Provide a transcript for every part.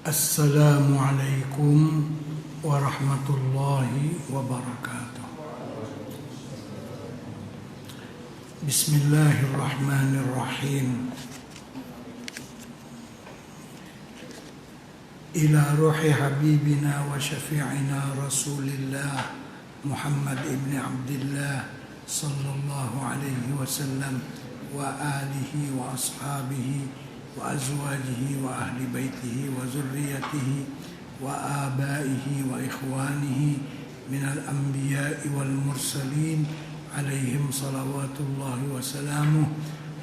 Assalamualaikum warahmatullahi wabarakatuh. Bismillahirrahmanirrahim. Ila ruhi habibina wa syafi'ina Rasulillah Muhammad ibn Abdullah sallallahu alaihi wasallam wa alihi wa ashabihi wa azwajihi wa ahli baitihi wa zurriyatihi wa abaihi wa ikhwanihi minal anbiya'i wal mursalin alaihim salawatullahi wa salamuh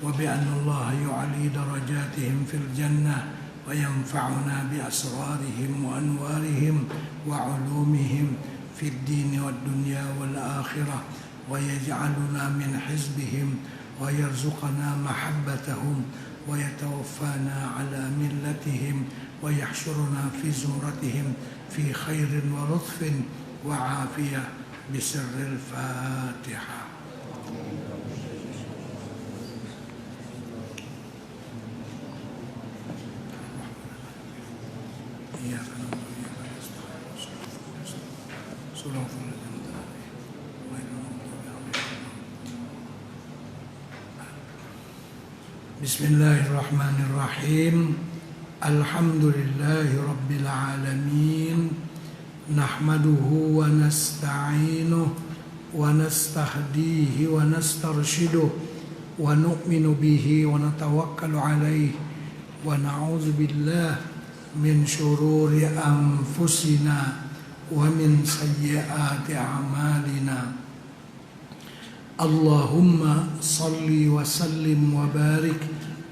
wa bi anna Allah yu'ali darajatihim fil jannah wa yanfa'una bi asrarihim wa anwarihim wa ulumihim fid dini wad dunya wal akhirah wa yaj'aluna min hizbihim wa yarzuqana mahabbatahum wa yatawaffana ala millatihim wa yahsyuruna fi zumratihim fi khairin wa lutfin wa afiyah bisirril Fatihah. Bismillahirrahmanirrahim. Alhamdulillahi rabbil alamin. Nahmaduhu wa nasta'inuhu wa nastahdihi wa nastarshiduhu wa nu'minu bihi wa natawakkalu alaihi wa na'udzu billahi min syururi anfusina wa min sayyiati a'malina. Allahumma salli wa sallim wa barik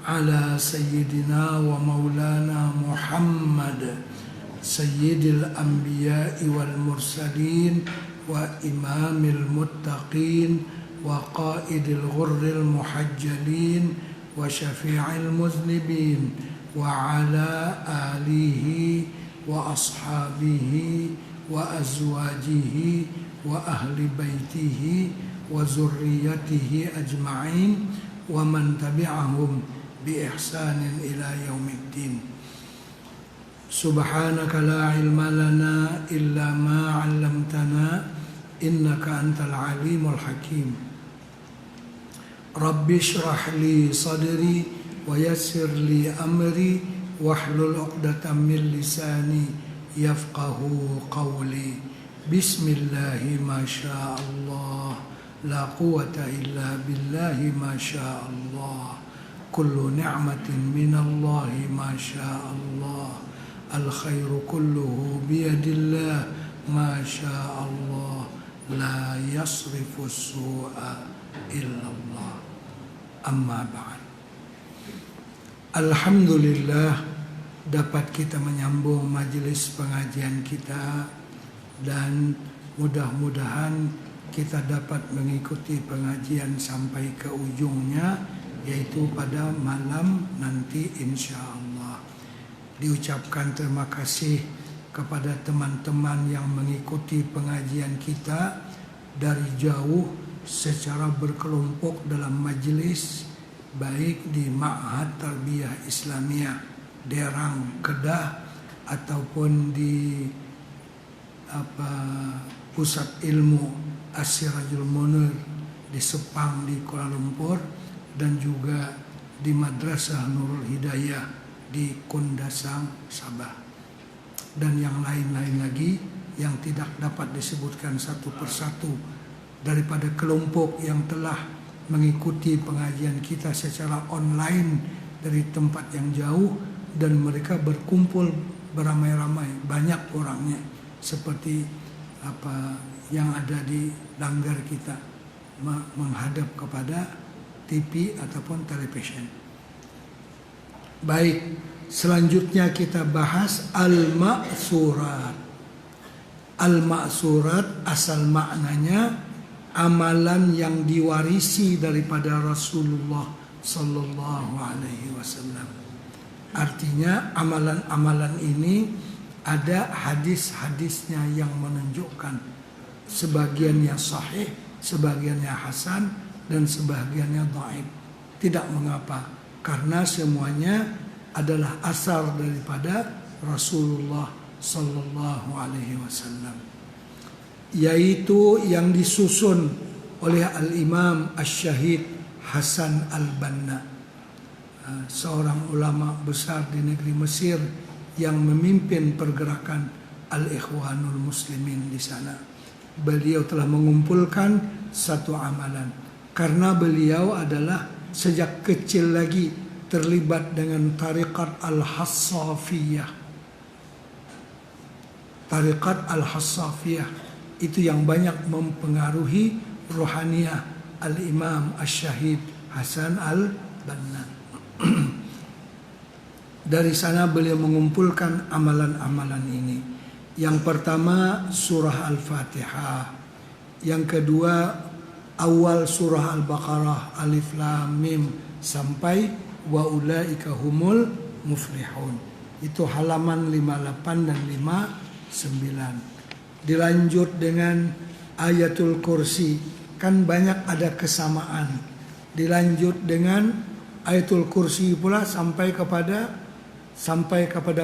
ala sayyidina wa maulana Muhammad sayyidil anbiya'i wal mursalin wa imamil muttaqin wa qaidil ghurril muhajjalin wa syafi'il muznibin wa ala alihi wa ashabihi wa azwajihi wa ahli baitihi wa zurriyatihi ajma'in wa man tabi'ahum bi ihsanin ila yaumiddin. Subhanaka la ilma lana illa ma 'allamtana innaka antal alimul hakim. Rabbi shrah li sadri wa yassir li amri wahlul 'uqdatam min lisani yafqahu qawli. Bismillahi ma syaa Allah. La quwwata illa billahi ma syaa Allah. Kullu ni'matin minallahi ma syaa Allah. Al khairu kulluhu biyadillah ma syaa Allah. La yasrifu su'a illa Allah. Amma ba'd. Alhamdulillah dapat kita menyambung majelis pengajian kita dan mudah-mudahan kita dapat mengikuti pengajian sampai ke ujungnya, yaitu pada malam nanti insya Allah. Diucapkan terima kasih kepada teman-teman yang mengikuti pengajian kita dari jauh secara berkelompok dalam majelis, baik di Ma'had Tarbiyah Islamiyah Derang Kedah ataupun di Pusat Ilmu As-Sirajul Munir di Sepang di Kuala Lumpur, dan juga di Madrasah Nurul Hidayah di Kundasang Sabah, dan yang lain-lain lagi yang tidak dapat disebutkan satu persatu daripada kelompok yang telah mengikuti pengajian kita secara online dari tempat yang jauh, dan mereka berkumpul beramai-ramai, banyak orangnya, seperti yang ada di langgar kita menghadap kepada TV ataupun televisi. Baik, selanjutnya kita bahas al-ma'surat. Al-ma'surat asal maknanya amalan yang diwarisi daripada Rasulullah sallallahu alaihi wasallam. Artinya amalan-amalan ini ada hadis-hadisnya yang menunjukkan sebagiannya sahih, sebagiannya hasan, dan sebagiannya dhaif. Tidak mengapa, karena semuanya adalah asal daripada Rasulullah sallallahu alaihi wasallam, yaitu yang disusun oleh Al-Imam Asy-Syahid Hasan Al-Banna, seorang ulama besar di negeri Mesir yang memimpin pergerakan Al-Ikhwanul Muslimin di sana. Beliau telah mengumpulkan satu amalan karena beliau adalah sejak kecil lagi terlibat dengan tariqat Al-Hassafiyah. Tariqat Al-Hassafiyah itu yang banyak mempengaruhi rohaniyah Al-Imam Asy-Syahid Hasan Al-Banna. Dari sana beliau mengumpulkan amalan-amalan ini. Yang pertama surah Al-Fatihah, yang kedua awal surah Al-Baqarah Alif Lam Mim sampai wa ulaika humul muflihun. Itu halaman 58 dan 59. Dilanjut dengan ayatul kursi, kan banyak ada kesamaan. Dilanjut dengan ayatul kursi pula sampai kepada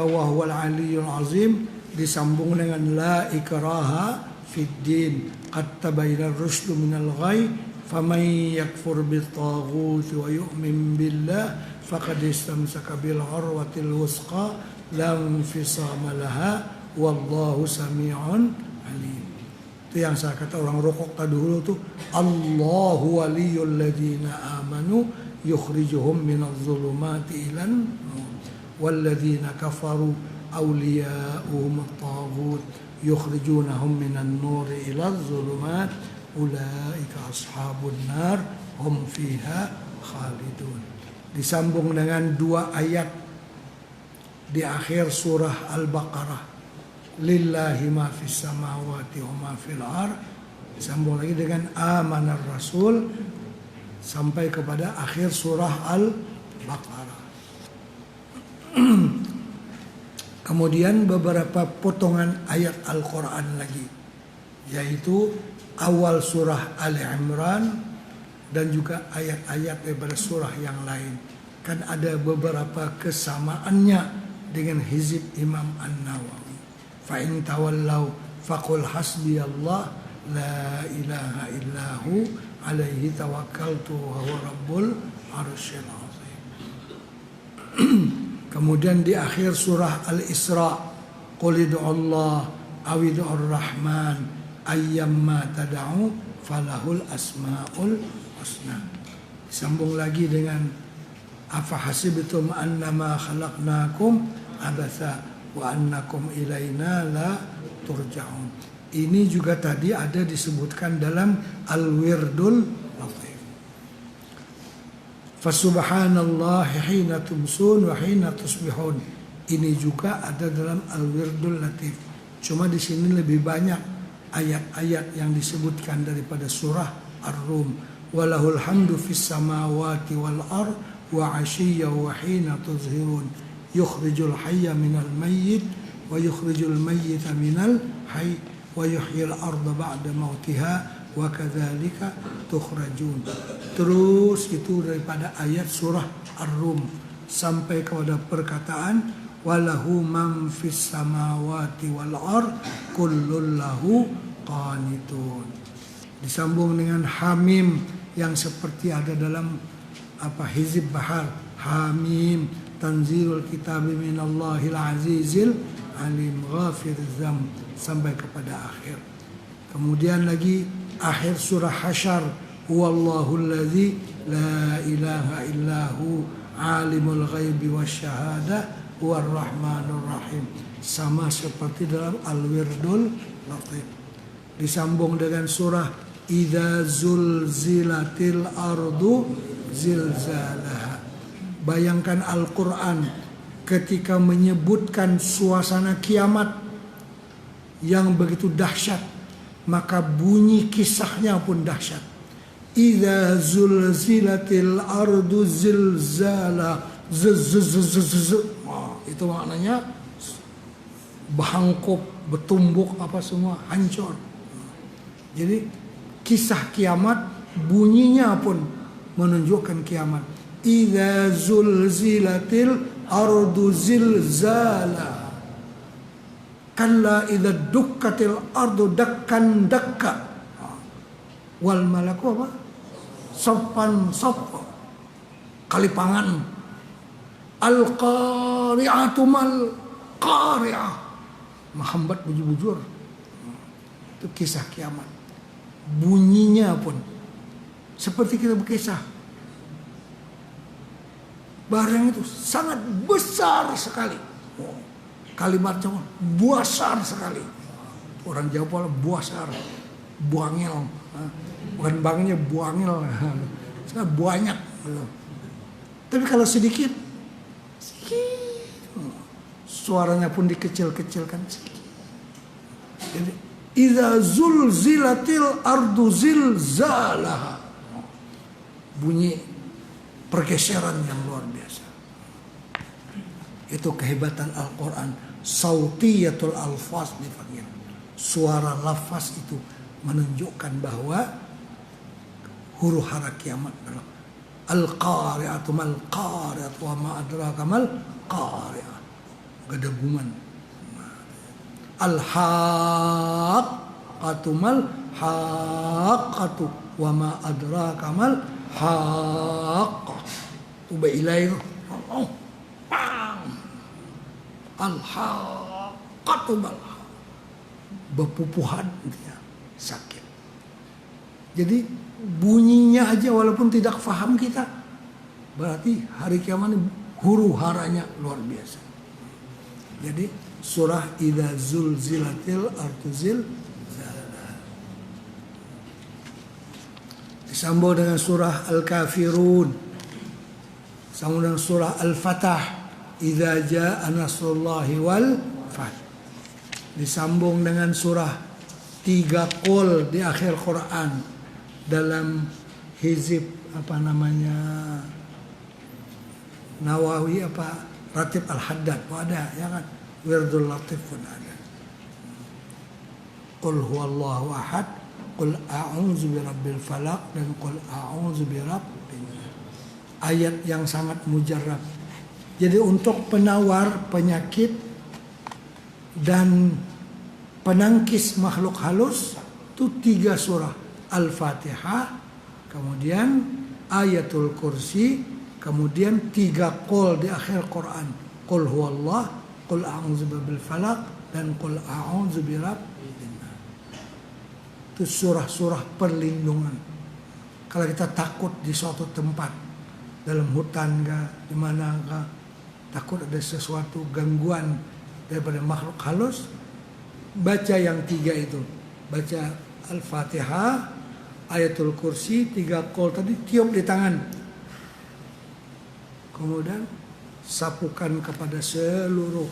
wahwal aliyul azim, disambung dengan la ikraha fid din qad tabayyana ar-rusydu minal ghayy faman yakfur bit-taghut wa yu'min billah faqad istamsaka bil urwatil wusqa la infisama laha wallahu sami'un alim. Itu yang saya kata orang rokok tadi dulu tuh, Allahu waliyul ladzina amanu yukhrijuhum minadh dhulumati ilan nur walladzina kafaru awliya'uhum at-taghut yukhrijunahum minan nuri ila adh-dhulumat ulaika ashabun nar hum fiha khalidun. Disambung dengan dua ayat di akhir surah Al-Baqarah, lillahi ma fis samawati wa ma fil ard. Disambung lagi dengan amanar rasul sampai kepada akhir surah Al-Baqarah. Kemudian beberapa potongan ayat Al-Quran lagi, yaitu awal surah Ali Imran dan juga ayat-ayat daripada surah yang lain. Kan ada beberapa kesamaannya dengan hizib Imam An-Nawawi. Fa in tawallaw faqul hasbiyallah la ilaha illahu alaihi tawakkaltu wa huwa rabbul arsyil azim. Kemudian di akhir surah Al-Isra, qul ud'ullah aw ud'ur rahman ayyamma tad'u falahul asmaul husna. Disambung lagi dengan afa hasibtum annama khalaqnakum abatsa wa annakum ilaina la turja'un. Ini juga tadi ada disebutkan dalam Al-Wirdul Latif. Fasubhanallahi hina tumsun wa hina tusbihun. Ini juga ada dalam Al-Wirdul Latif. Cuma di sini lebih banyak ayat-ayat yang disebutkan daripada surah Ar-Rum. Walahul hamdu fis samawati wal ard wa 'ashiyya wa hina tuzhirun. Yukhrijul hayya minal mayyit wa yukhrijul mayyita minal hayy wa yuhyil arda ba'da mautiha wa kadzalika tukhrajun. Terus itu daripada ayat surah Ar-Rum sampai kepada perkataan walahu man fis samawati wal ard kullun lahu qanitun. Disambung dengan Hamim yang seperti ada dalam Hizib Bahar, Hamim tanzilul kitabi minallahil azizil alim ghafir dzam sampai kepada akhir. Kemudian lagi akhir surah Hasyr, huwallahu allazi la ilaha illahu alimul ghaibi wasyahadah huwar rahmanur rahim. Sama seperti dalam Al-Wirdul Latif. Disambung dengan surah idza zulzilatil ardu zilzalaha. Bayangkan Al-Quran ketika menyebutkan suasana kiamat yang begitu dahsyat, maka bunyi kisahnya pun dahsyat. Idza zulzilatil ardu zilzala. Itu maknanya bangkok, bertumbuk apa semua hancur. Jadi kisah kiamat bunyinya pun menunjukkan kiamat. Idza zulzilatil ardu zilzala. Kalla idza dukkatil ardu dakkan dakka. Wal malaku apa? Sopan sop. Kalipangan. Al qari'atu mal qari'ah. Mahambat bujur-bujur. Itu kisah kiamat. Bunyinya pun seperti kita berkisah. Barang itu sangat besar sekali. Kalimatnya besar sekali. Orang Jawa besar. Buangil. Bukan bangnya buangil. Sangat banyak. Tapi kalau sedikit. Suaranya pun dikecil-kecilkan sedikit. Jadi, idza zulzilatil ardu zilzalaha. Bunyi pergeseran yang luar biasa. Itu kehebatan Al-Quran. Sautiyatul alfaz dipanggil. Suara lafaz itu menunjukkan bahwa huru hara kiamat adalah al-qari'atu mal qari'atu wa ma adraka mal qari'ah. Gedegungan. Al-haqqatu mal haqqatu wa ma adraka mal haqqah. Tuba ilai itu. Al-haqqatu mal bepupuhan dia sakit. Jadi bunyinya aja walaupun tidak faham kita, berarti hari kiamat ini huru haranya luar biasa. Jadi surah idza zulzilatil ardu zilzalaha disambung dengan surah Al-Kafirun, disambung dengan surah Al-Fatah idza jaa nasrullahi wal fath, disambung dengan surah 3 qul di akhir Quran dalam hizib apa namanya Nawawi apa Ratib Al-Haddad ada ya kan, Wirdul Latif pun ada. Qul huwallahu ahad, qul a'udzu birabbil falaq, dan qul a'udzu birabbin nas. Ayat yang sangat mujarrab. Jadi untuk penawar penyakit dan penangkis makhluk halus itu 3 surah. Al-Fatihah, kemudian Ayatul Kursi, kemudian 3 qul di akhir Quran. Qul huwallah, qul a'udzu birabbil falaq, dan qul a'udzu birabbin nas. Itu surah-surah perlindungan. Kalau kita takut di suatu tempat, dalam hutan kah, di mana kah, takut ada sesuatu gangguan daripada makhluk halus, baca yang 3 itu. Baca Al-Fatihah, Ayatul Kursi, 3 qul tadi, tiup di tangan. Kemudian sapukan kepada seluruh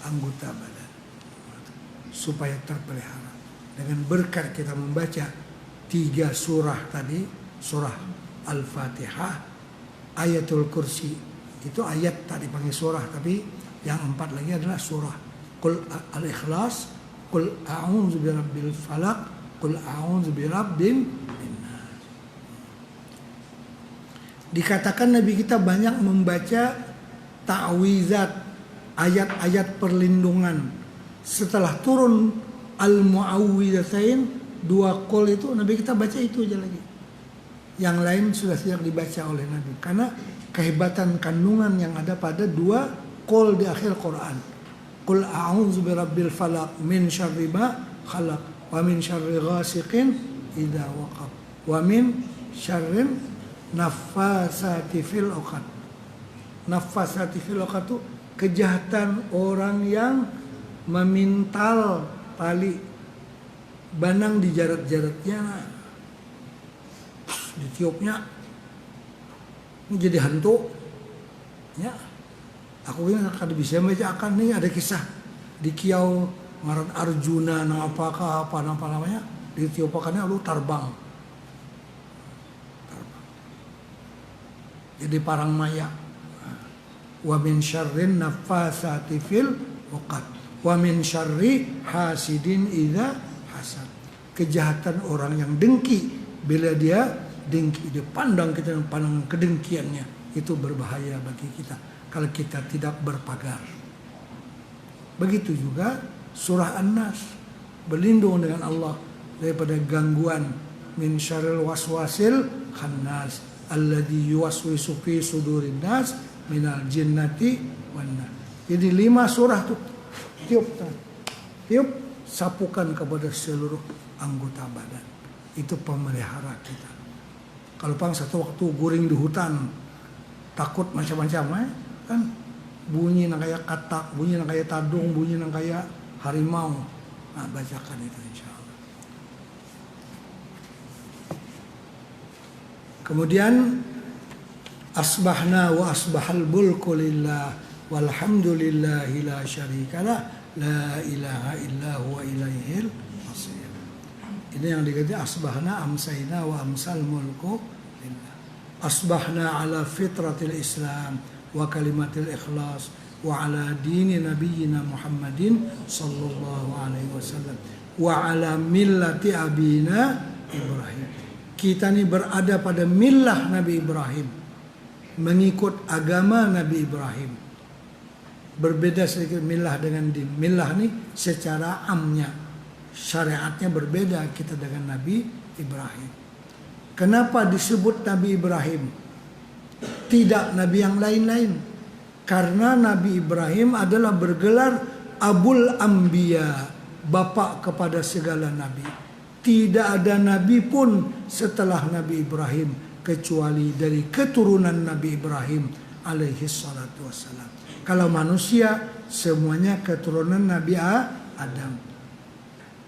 anggota badan supaya terpelihara. Dengan berkat kita membaca 3 surah tadi, surah Al-Fatihah, Ayatul Kursi, itu ayat tadi panggil surah, tapi yang 4 lagi adalah surah. Qul Al-Ikhlas, Qul a'udzu birabbil falaq, Qul a'udzu birabbin nas. Dikatakan Nabi kita banyak membaca ta'wizat, ayat-ayat perlindungan. Setelah turun Al-Mu'awwidzatain, 2 qul itu Nabi kita baca itu aja lagi. Yang lain sudah siap dibaca oleh Nabi. Karena kehebatan kandungan yang ada pada 2 qul di akhir Quran. Qul a'udzu birabbil falaq min syarri ma khalaq wa min syarri ghasiqin idza waqab wa min syarri naffasati fil 'uqad. Naffasati fil 'uqad itu kejahatan orang yang memintal tali banang di jarat-jaratnya, ditiupnya ini jadi hantu ya. Aku ini kada bisa baca akan nih, ada kisah di Kiau ngaran Arjuna apa namanya, ditiupakannya lalu terbang jadi parang maya. Wa min syarrin naffasati fil 'uqad wa min syarri hasidin idza hasad. Kejahatan orang yang dengki, bila dia dengki, dia pandang kita dengan pandangan kedengkiannya, itu berbahaya bagi kita kalau kita tidak berpagar. Begitu juga Surah An-Nas, berlindung dengan Allah daripada gangguan min syarril waswasil khannas alladzi yuwaswisu fi sudurin nas minal jinnati wan nas. Jadi 5 surah tuh tiup sapukan kepada seluruh anggota badan. Itu pemelihara kita. Kalau pang satu waktu guring di hutan, takut macam-macam kan, bunyi nang kayak katak, bunyi nang kayak tadung, bunyi nang kayak harimau. Nah, bacakan itu insyaallah. Kemudian asbahna wa asbahal mulku lillah walhamdulillahi la syarikalah la ilaha illa huwa ilaihil masir. Ini yang diganti asbahna amsayna wa amsal mulku lillah. Asbahna ala fitratil Islam wa kalimatil ikhlas wa ala dini nabiyyina Muhammadin sallallahu alaihi wasallam wa ala millati abina Ibrahim. Kita ini berada pada millah Nabi Ibrahim, mengikut agama Nabi Ibrahim. Berbeda sedikit millah dengan din. Millah ini secara amnya, syariatnya berbeda kita dengan Nabi Ibrahim. Kenapa disebut Nabi Ibrahim? Tidak Nabi yang lain-lain. Karena Nabi Ibrahim adalah bergelar Abul Anbiya, bapak kepada segala nabi. Tidak ada nabi pun setelah Nabi Ibrahim kecuali dari keturunan Nabi Ibrahim alaihi salatu wassalam. Kalau manusia semuanya keturunan Nabi Adam.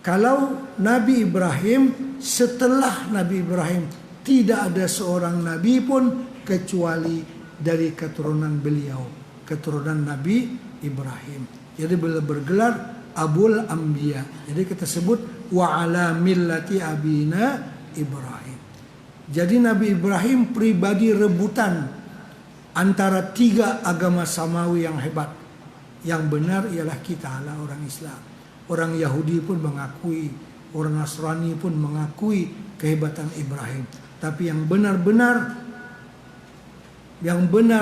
Kalau Nabi Ibrahim, setelah Nabi Ibrahim tidak ada seorang nabi pun kecuali dari keturunan beliau, keturunan Nabi Ibrahim. Jadi beliau bergelar Abul Anbiya. Jadi kita sebut wa ala millati abina Ibrahim. Jadi Nabi Ibrahim pribadi rebutan antara 3 agama samawi yang hebat. Yang benar ialah kita lah orang Islam. Orang Yahudi pun mengakui, orang Nasrani pun mengakui kehebatan Ibrahim. Tapi yang benar-benar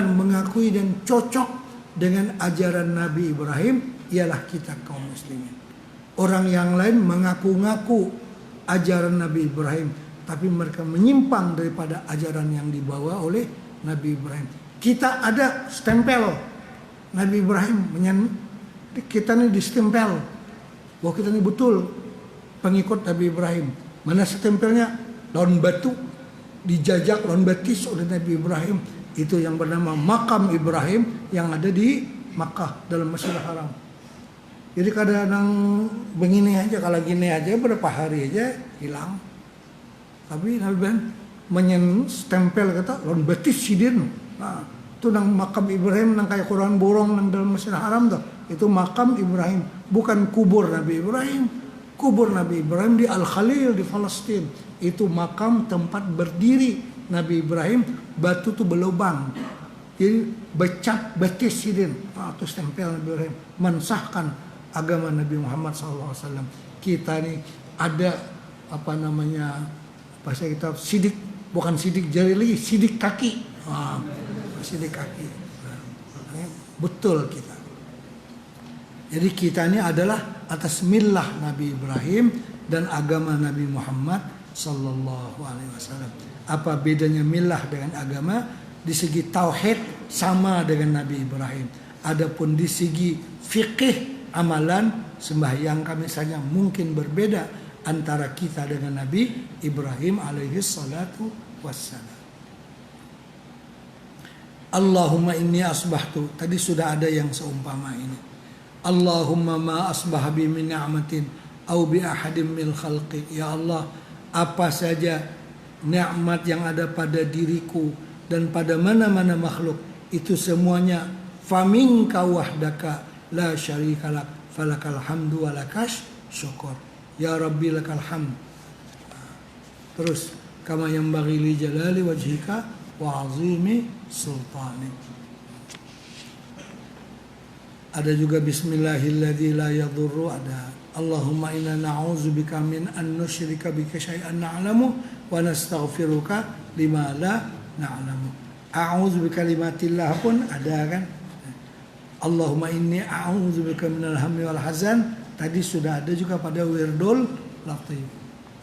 mengakui dan cocok dengan ajaran Nabi Ibrahim ialah kita kaum muslimin. Orang yang lain mengaku-ngaku ajaran Nabi Ibrahim, tapi mereka menyimpang daripada ajaran yang dibawa oleh Nabi Ibrahim. Kita ada stempel Nabi Ibrahim, kita ini distempel bahwa kita ini betul pengikut Nabi Ibrahim. Mana stempelnya? Lawan batu, dijajak lawan batis oleh Nabi Ibrahim. Itu yang bernama Makam Ibrahim yang ada di Makkah dalam Masjidil Haram. Jadi kadang-kadang begini aja, kalau gini aja berapa hari aja hilang. Tapi Nabi Ibrahim stempel kata lawan batis sidin. Nah, itu nang Makam Ibrahim nang kayak Quran borong nang dalam Masjidil Haram tuh. Itu Makam Ibrahim, bukan kubur Nabi Ibrahim. Kubur Nabi Ibrahim di Al-Khalil di Palestina. Itu makam tempat berdiri Nabi Ibrahim, batu tuh berlubang. Jadi becak batis sidin. Ah, itu stempel Nabi Ibrahim mensahkan agama Nabi Muhammad SAW. Kita nih ada bahasa kita sidik, bukan sidik jari lagi, sidik kaki. Sidik kaki. Betul kita. Jadi kita ini adalah atas millah Nabi Ibrahim dan agama Nabi Muhammad sallallahu alaihi wasallam. Apa bedanya millah dengan agama? Di segi tauhid sama dengan Nabi Ibrahim. Adapun di segi fikih, amalan, sembahyang kami saja mungkin berbeda antara kita dengan Nabi Ibrahim alaihi salatu wassalam. Allahumma inni asbahtu. Tadi sudah ada yang seumpama ini. Allahumma ma asbah bi min ni'matin au bi ahadin min khalqi. Ya Allah, apa saja nikmat yang ada pada diriku dan pada mana-mana makhluk, itu semuanya faminka wahdaka la syarikalak falakal hamdu walakas syukur. Ya Rabbi lakal hamd. Terus kama yang bagi li jalali wajhika wa azimi sultanik. Ada juga bismillahilladzi la yadurru, ada Allahumma inna na'udzubika min an nusyrika bika syai'an na'lamu wa nastaghfiruka lima la na'lamu. A'udzubika kalimatillah pun ada kan. Allahumma inni a'udzubika minal hammi wal hazan tadi sudah ada juga pada wirdul latif.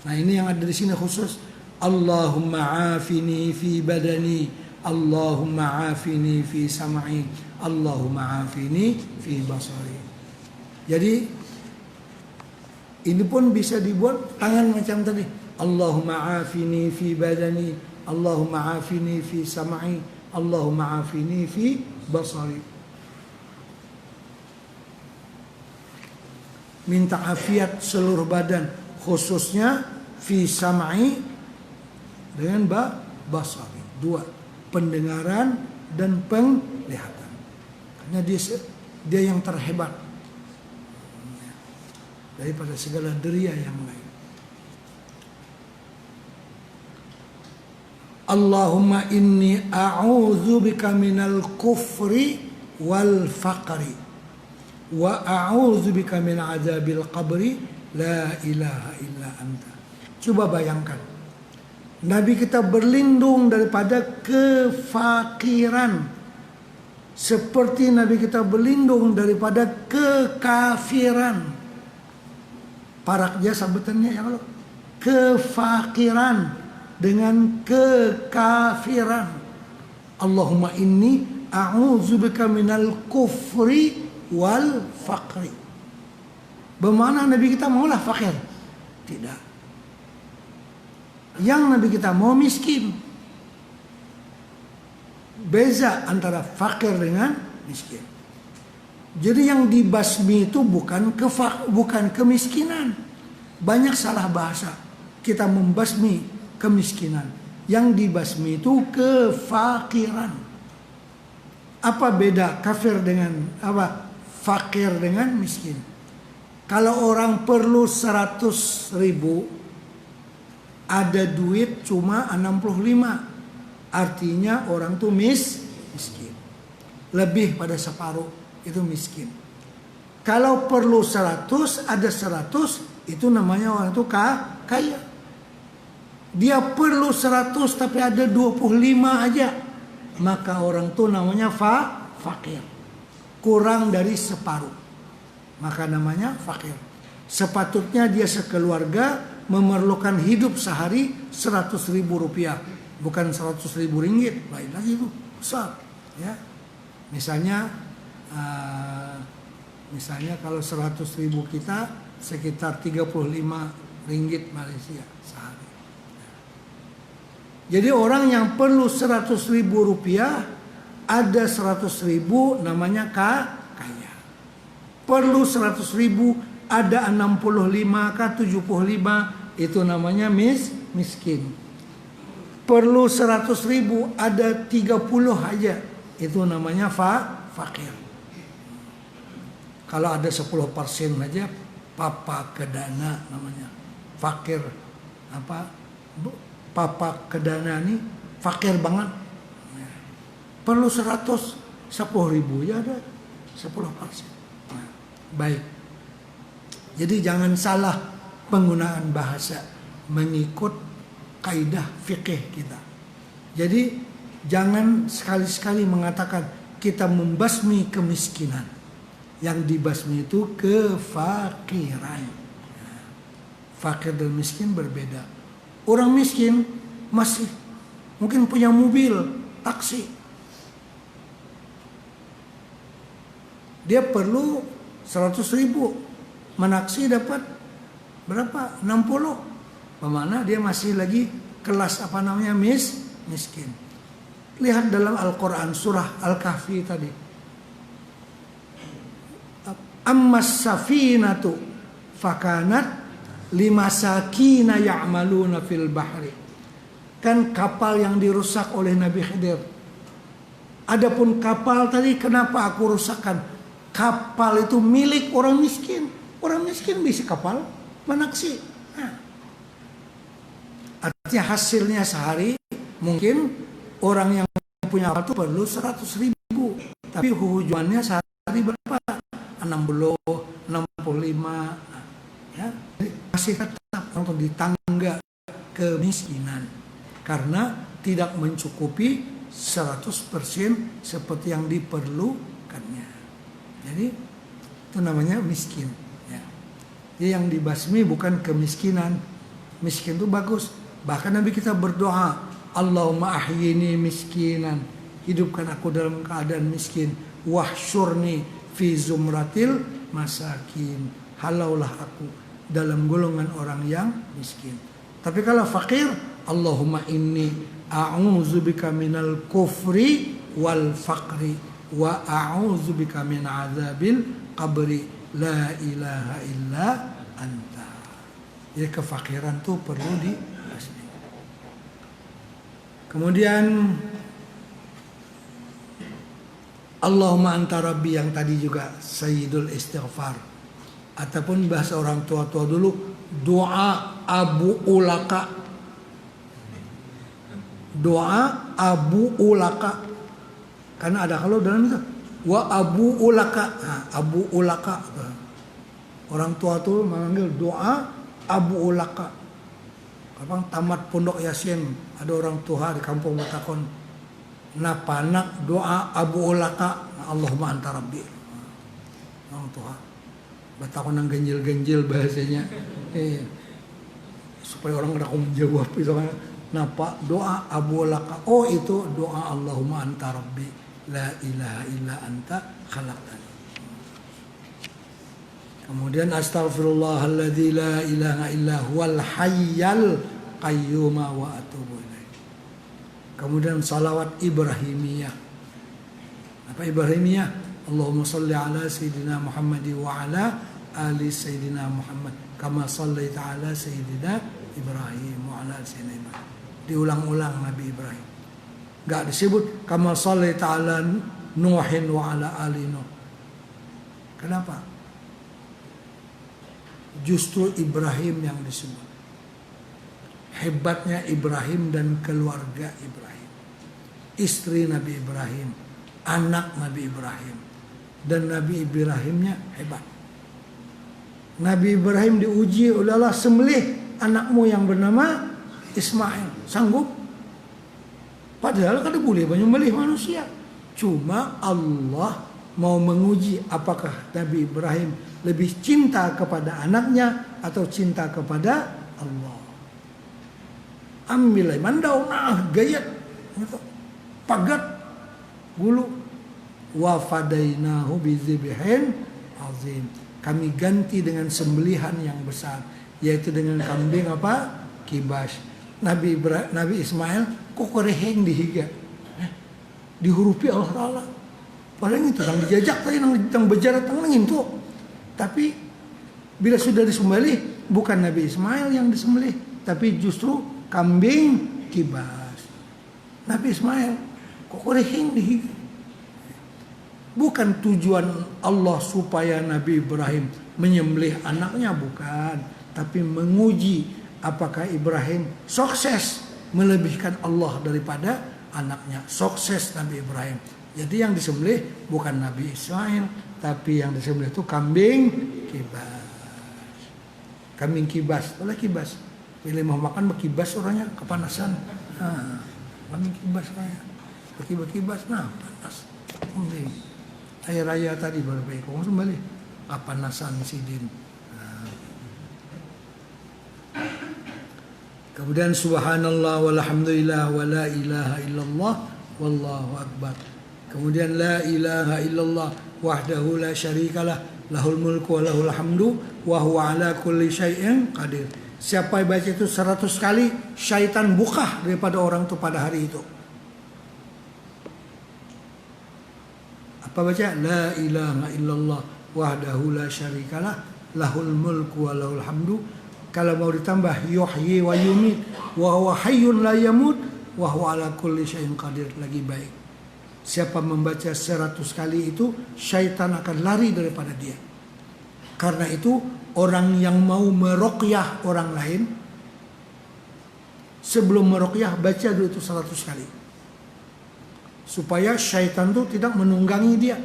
Nah ini yang ada di sini khusus. Allahumma afini fi badani, Allahumma afini fi sam'i, Allahumma afini fi basari. Jadi ini pun bisa dibuat tangan macam tadi. Allahumma afini fi badani, Allahumma afini fi sam'i, Allahumma afini fi basari. Minta afiat seluruh badan, khususnya fi sam'i dengan basari, dua, pendengaran dan penglihatan. Karena dia yang terhebat daripada segala deria yang lain. Allahumma inni a'udzubika minal kufri wal faqri wa a'udzubika min adzabil qabri la ilaha illa anta. Coba bayangkan, Nabi kita berlindung daripada kefakiran, seperti Nabi kita berlindung daripada kekafiran. Paraknya sabetannya ya Allah, kefakiran dengan kekafiran. Allahumma inni a'udzubika minal kufri wal faqri. Bermakna Nabi kita maulah fakir? Tidak. Yang Nabi kita mau miskin. Beza antara fakir dengan miskin. Jadi yang dibasmi itu bukan kemiskinan. Banyak salah bahasa. Kita membasmi kemiskinan. Yang dibasmi itu kefakiran. Apa beda kafir dengan fakir dengan miskin? Kalau orang perlu 100 ribu, ada duit cuma 65, artinya orang tuh miskin. Lebih pada separuh itu miskin. Kalau perlu 100, ada 100, itu namanya orang itu kaya. Dia perlu 100 tapi ada 25 aja, maka orang tuh namanya fakir. Kurang dari separuh, maka namanya fakir. Sepatutnya dia sekeluarga memerlukan hidup sehari 100.000 rupiah, bukan 100.000 ringgit. Lain lagi itu besar, ya. Misalnya kalau 100.000 kita sekitar 35 ringgit Malaysia sehari. Jadi orang yang perlu 100.000 rupiah, ada 100.000 namanya kaya. Perlu 100.000, ada 65 kah 75, itu namanya miskin. Perlu 100.000, ada 30 aja, itu namanya fakir. Kalau ada 10% aja, papa kedana namanya. Fakir papa kedana nih fakir banget. Perlu 10.000 ya ada 10%. Nah, baik. Jadi jangan salah penggunaan bahasa mengikut kaidah fikih kita. Jadi jangan sekali-sekali mengatakan kita membasmi kemiskinan. Yang dibasmi itu kefakiran. Fakir dan miskin berbeda. Orang miskin masih mungkin punya mobil, taksi. Dia perlu 100.000. Menaksi dapat berapa? 60. Bagaimana dia masih lagi kelas miskin. Lihat dalam Al-Quran surah Al-Kahfi tadi. Ammas safinatu fakanat limasakina ya'maluna fil bahri. Kan kapal yang dirusak oleh Nabi Khidir. Adapun kapal tadi kenapa aku rusakkan? Kapal itu milik orang miskin. Orang miskin bisa kapal, menaksi. Nah. Artinya hasilnya sehari mungkin orang yang punya kapal itu perlu 100.000. Tapi hujuannya sehari berapa? 60, 65. Ya. Masih tetap untuk di tangga kemiskinan. Karena tidak mencukupi 100% seperti yang diperlukannya. Jadi itu namanya miskin. Ya. Yang dibasmi bukan kemiskinan. Miskin itu bagus. Bahkan Nabi kita berdoa, Allahumma ahyini miskinan, hidupkan aku dalam keadaan miskin. Wahsyurni fi zumratil masakin, halaulah aku dalam golongan orang yang miskin. Tapi kalau fakir, Allahumma inni a'udzubika minal kufri wal faqri wa a'udzubika min azabil qabri la ilaha illa anta. Jadi kefakiran tuh perlu dibasmi. Kemudian Allahumma anta rabbi yang tadi juga sayyidul istighfar. Ataupun bahasa orang tua-tua dulu, doa Abu Ulaka. Doa Abu Ulaka. Karena ada kalau dalam itu wa Abu Ulaka. Nah, Abu Ulaka. Orang tua tuh memanggil doa Abu Ulaka. Kapan tamat pondok Yasin, ada orang tua di kampung Batakon. Napanak doa Abu Ulaka, Allahumma anta rabbi. Orang tua Batakon yang genjil-genjil bahasanya. Supaya orang ada menjawab itu kan. Napa doa Abu Ulaka. Oh itu doa Allahumma anta rabbi la ilaha illa anta khalaqtani. Kemudian astaghfirullahalladzi la ilaha illa huwal hayyal qayyum wa atubu ilaih. Kemudian salawat Ibrahimiyah. Apa Ibrahimiyah? Allahumma salli ala sayyidina Muhammad wa ala ali sayyidina Muhammad kama sallaita ala sayyidina Ibrahim wa ala sayyidina Ibrahim. Diulang-ulang Nabi Ibrahim. Enggak disebut kama sallaita ala Nuhin wa ala ali Nuh. Kenapa? Justru Ibrahim yang disebut. Hebatnya Ibrahim dan keluarga Ibrahim. Istri Nabi Ibrahim, anak Nabi Ibrahim. Dan Nabi Ibrahimnya hebat. Nabi Ibrahim diuji oleh Allah, sembelih anakmu yang bernama Ismail. Sanggup? Padahal kan boleh menyembelih manusia. Cuma Allah mau menguji apakah Nabi Ibrahim lebih cinta kepada anaknya atau cinta kepada Allah. Ambilai mandau nah gayat pagat bulu wa fadainahu bizibhin azim. Kami ganti dengan sembelihan yang besar, yaitu dengan kambing apa? Kibas. Nabi Ismail kok koreheng dihiga. Dihurupi Allah Ta'ala. Padahal itu yang dijajak tadi yang berjarak tengah itu. Tapi bila sudah disembelih, bukan Nabi Ismail yang disembelih, tapi justru kambing kibas. Nabi Ismail kok koreheng dihiga. Bukan tujuan Allah supaya Nabi Ibrahim menyembelih anaknya, bukan. Tapi menguji apakah Ibrahim sukses melebihkan Allah daripada anaknya. Sukses Nabi Ibrahim. Jadi yang disembelih bukan Nabi Ismail, tapi yang disembelih itu kambing kibas. Kambing kibas, boleh kibas. Bila mau makan berkibas orangnya kepanasan. Nah, kambing kibas orangnya. Berkibas, nah panas. Kambing. Air raya tadi baru baik, kok sembelih kepanasan sidin. Nah. Kemudian subhanallah walhamdulillah wa la ilaha illallah wallahu akbar. Kemudian la ilaha illallah wahdahu la syarikalah lahul mulku wa lahul hamdu wa huwa ala kulli syai'in qadir. Siapa yang baca itu 100 kali, syaitan buka daripada orang itu pada hari itu. Apa baca? La ilaha illallah wahdahu la syarikalah lahul mulku wa lahul hamdu. Kalau mau ditambah yuhyi wa yumit wa huwa hayyun la yamut wa huwa ala kulli syai'in qadir, lagi baik. Siapa membaca 100 kali itu, syaitan akan lari daripada dia. Karena itu orang yang mau meruqyah orang lain, sebelum meruqyah baca dulu itu 100 kali. Supaya syaitan itu tidak menunggangi dia.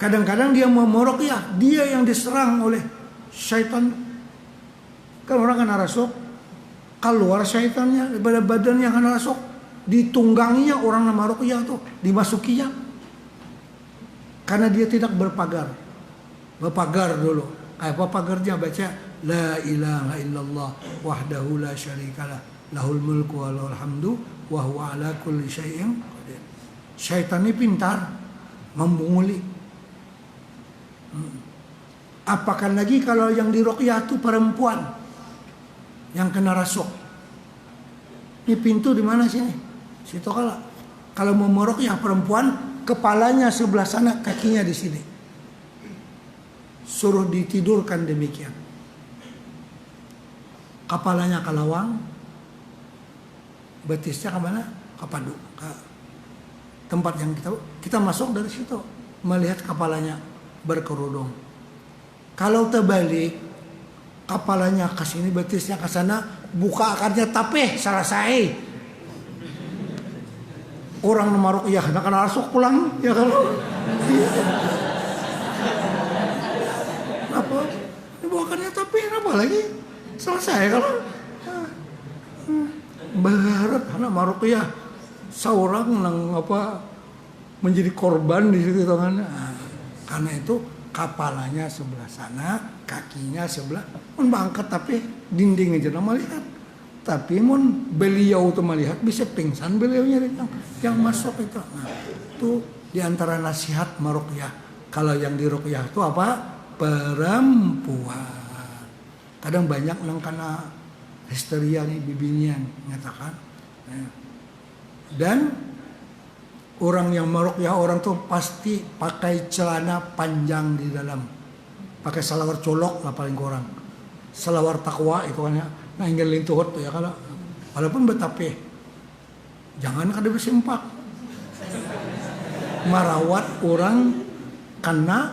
Kadang-kadang dia mau meruqyah, dia yang diserang oleh syaitan. Kan orang kena rasuk, keluar syaitannya daripada badannya kena rasuk, ditungganginya orang nama ruqyah tuh, dimasukinya. Karena dia tidak berpagar dulu. Kayak apa pagernya baca la ilaha illallah wahdahu la syarikalah lahul mulku wa lahul hamdu wa huwa ala kulli syai'in qadir. Syaitan ini pintar membunguli. Apakah lagi kalau yang diruqyah itu perempuan yang kena rasuk. Ini pintu di mana sini? Situ kalau mau meruqyah perempuan, kepalanya sebelah sana, kakinya di sini. Suruh ditidurkan demikian. Kepalanya ke lawang, betisnya ke mana? Ke padu, ke tempat yang kita masuk dari situ, melihat kepalanya berkerudung. Kalau terbalik, kepalanya ke sini, betisnya ke sana, buka akarnya tapeh, selesai. Orang memaruk ya, nak kena rasuk pulang ya kalau. Apa? Buka akarnya tapeh, apa lagi? Selesai kalau. Berharap anak maruk ya, seorang nang apa menjadi korban di situ tangannya. Karena itu kepalanya sebelah sana, kakinya sebelah, bangkat tapi dinding aja nama lihat. Tapi mun beliau tuh melihat bisa pingsan beliaunya yang masuk itu. Nah, itu diantara nasihat maruqyah. Kalau yang di ruqyah itu apa? Perempuan. Kadang banyak nang kena histeria nih bibinya mengatakan. Dan orang yang maruqyah orang tuh pasti pakai celana panjang di dalam, pakai salawar colok lah paling kurang, salawar takwa itu kan ya, nah hingga lintuhut tuh ya kalau, walaupun betapa, jangan kada bersempak, merawat orang kena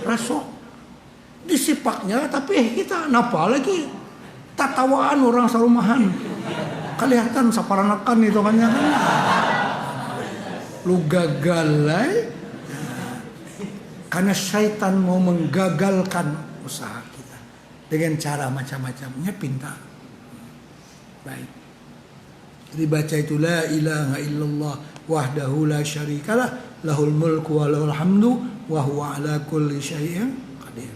rasuk, disipaknya tapi kita napa lagi, tatawaan orang sarumahan, kelihatan saparanakan itu kan ya kan. Lu gagalai karena syaitan mau menggagalkan usaha kita dengan cara macam-macamnya pintar. Baik. Dibaca itu la ilaha illallah wahdahu la syarikalah lahul mulku wa lahul hamdu wa huwa ala kulli syai'in qadir.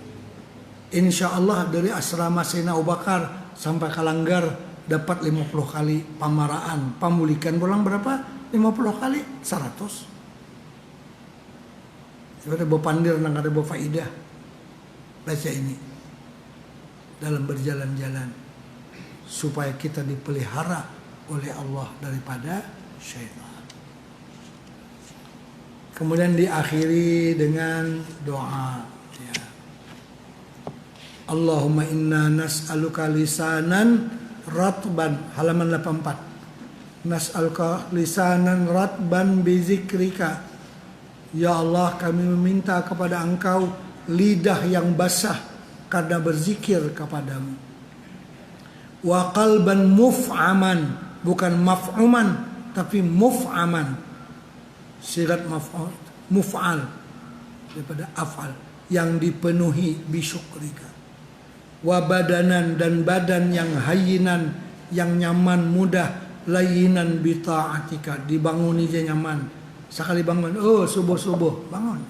Insyaallah dari asrama Sayyidina Abu Bakar sampai Kalanggar dapat 50 kali pamaraan, pamulikan pulang berapa? 50 kali 100. Ada bawa pandir nang ada bawa faidah. Baca ini dalam berjalan-jalan supaya kita dipelihara oleh Allah daripada syaitan. Kemudian diakhiri dengan doa ya. Allahumma inna nas'aluka lisanan ratban, halaman 84. Nas'aluka lisanan ratban bizikrika. Ya Allah, kami meminta kepada Engkau lidah yang basah karena berzikir kepadamu. Wa qalban muf'aman, bukan maf'uman tapi muf'aman. Sirat maf'ul, muf'al daripada af'al, yang dipenuhi bisyukrika. Wa badanan, dan badan yang hayyinan, yang nyaman mudah, layinan bita'atika, dibanguni aja nyaman. Sekali bangun, oh subuh-subuh bangun.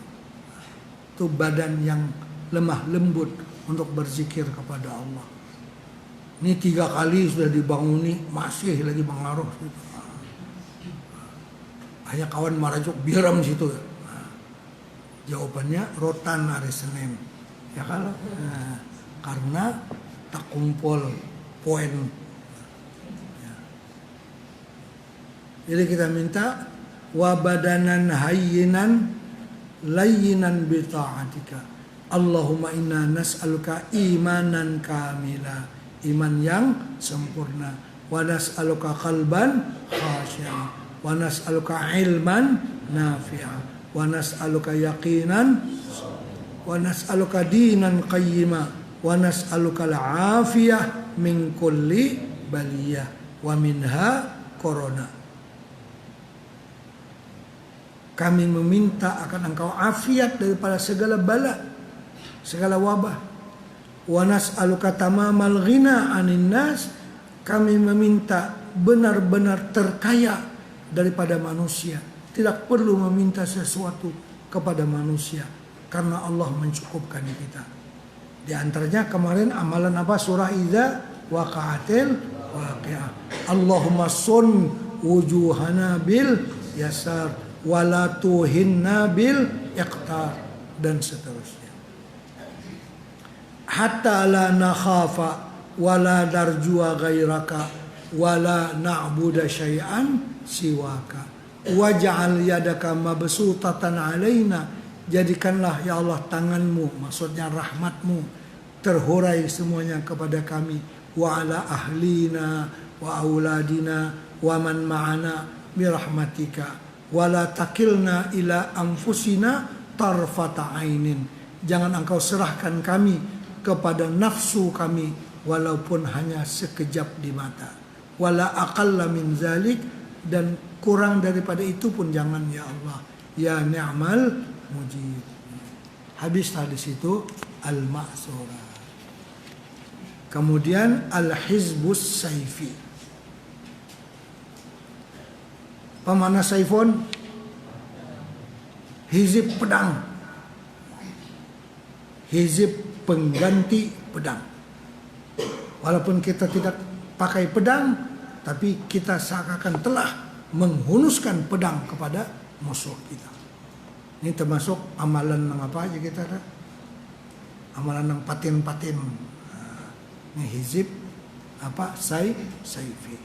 Itu badan yang lemah lembut untuk berzikir kepada Allah. Ini 3 kali sudah dibanguni, masih lagi mengaruh. Hanya kawan marajuk biram situ. Jawabannya rotan hari Senin. Ya kalau karena tak kumpul poin. Jadi kita minta wa badanan hayyinan layyinan bi ta'atika. Allahumma inna nas'aluka imanan kamila, iman yang sempurna. Wa nas'aluka qalban khashi'an, wa nas'aluka ilman nafi'a, wa nas'aluka yaqinan, wa nas'aluka dinan qayyima, wa nas'aluka al-afiyah min kulli baliyah wa minha corona. Kami meminta akan Engkau afiat daripada segala bala, segala wabah. Wa nas'aluka tamamal ghina 'anin nas. Kami meminta benar-benar terkaya daripada manusia. Tidak perlu meminta sesuatu kepada manusia karena Allah mencukupkan kita. Di antaranya kemarin amalan apa? Surah Idza waqa'atil waqi'ah. Allahumma sun wujuhana bil yasar wala tuhinna bil iqtar dan seterusnya. Hatta la nakhafa wala darjua ghairaka wala na'budu syai'an siwaka waj'al yadaka mabsutatan alaina, jadikanlah ya Allah tanganmu, maksudnya rahmatmu, terhurai semuanya kepada kami, wa ala ahlina wa auladina wa man ma'ana birahmatika wala takilna ila anfusina tarfata ainin, jangan engkau serahkan kami kepada nafsu kami walaupun hanya sekejap di mata, wala aqalla min zalik, dan kurang daripada itu pun jangan ya Allah, ya ni'mal mujib. Habis hadis itu al-ma'sura. Kemudian al-hizbus saifi. Pemana saifon? Hizib pedang. Hizib pengganti pedang. Walaupun kita tidak pakai pedang, tapi kita seakan telah menghunuskan pedang kepada musuh kita. Ini termasuk amalan yang apa aja kita ada? Amalan yang patin-patin. Ini hizib apa? Saifi.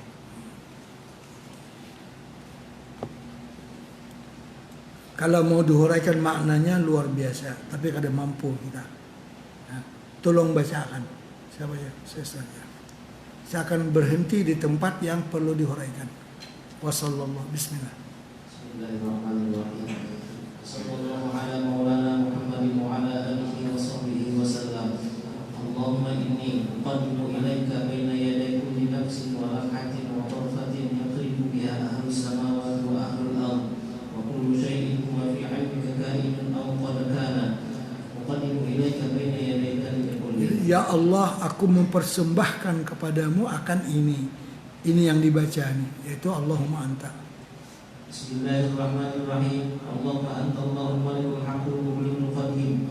Kalau mau dihuraikan maknanya luar biasa, tapi kada mampu kita. Tolong bacakan. Siapa ya? Saya saja. Saya akan berhenti di tempat yang perlu dihuraikan. Wassallallahu bismillah. Bismillahirrahmanirrahim. Sallallahu ala maulana Muhammadin wa ala alihi wa sahbihi wa sallam. Allahumma inni uqaddimu ilaika baina yaday kulli nafsin wa lamhatin wa tarfatin yaqribu biha ahlus samawati wa ahlul ard wa kullu shay'in huwa fi 'ilmika kainun aw qad kana. Uqaddimu ilaika baina yaday dhalika kulli. Ya Allah, aku mempersembahkan kepadamu akan ini. Ini yang dibaca nih, yaitu Allahumma anta. Bismillahirrahmanirrahim. Allahumma anta Allahul malikul haqqul mu'minul qadim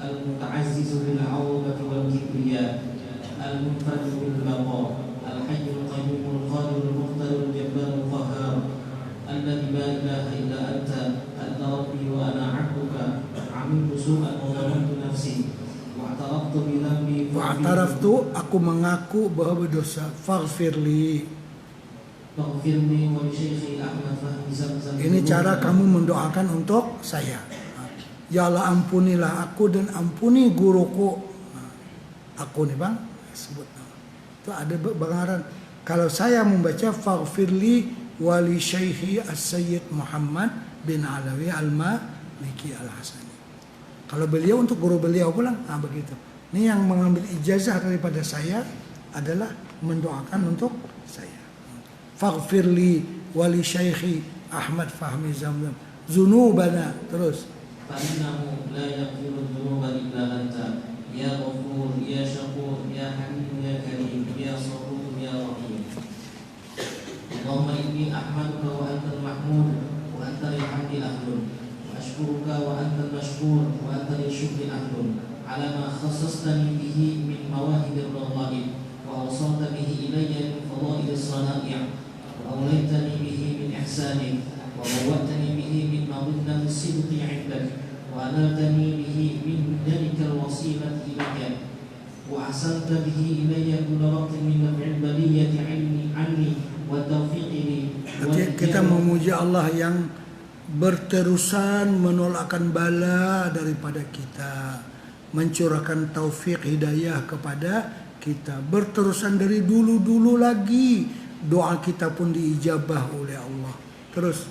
al-muta'azzizu bil 'awdati wal kibriya al-munfariju bil baqa al-hayyul qayyumul qadirul muqtadirul jabbarul qahhar alladzi la ilaha illa anta rabbi wa ana 'abduka 'amiltu su'an wa zalamtu nafsi wa'taraftu bi dhanbi Wa'taraftu, aku mengaku bahwa berdosa. Faghfirli. Ini cara kamu mendoakan untuk saya. Ya Allah, ampunilah aku dan ampuni guruku. Aku nih bang, sebut. Itu ada bangaran. Kalau saya membaca faghfirli wali syaihi as-sayyid Muhammad bin Alawi al-Maliki al-Hasani. Kalau beliau untuk guru beliau pulang, begitu. Ini yang mengambil ijazah daripada saya adalah mendoakan untuk saya. Faghfirli wali syaihi Ahmad Fahmi Zamzam zunubana, terus. Fa'innahu la yaghfiru dzunuba illa anta ya ghafur ya syakur ya hamid ya karim ya sabur ya rahim. Allahumma inni ahmaduka wa antal mahmud wa anta lil hamdi ahlun wa ashkuruka wa antal mashkur wa anta lil syukri ahlun ala ma khassastani bihi min mawahidir radha'ib wa awsalta bihi ilayya min fadailis sana'i' wa awlaytani bihi min ihsanik wa bawwa'tani bihi min madinnatis sidqi 'indak wa analtani bihi min dalikal wasilati ilayya wa ahsanta bihi ilayya kulla waqtin min naf'il baliyati 'anni wa taufiqi li. Kita memuji Allah yang berterusan menolakkan bala daripada kita, mencurahkan taufik hidayah kepada kita, berterusan dari dulu-dulu lagi. Doa kita pun diijabah oleh Allah. Terus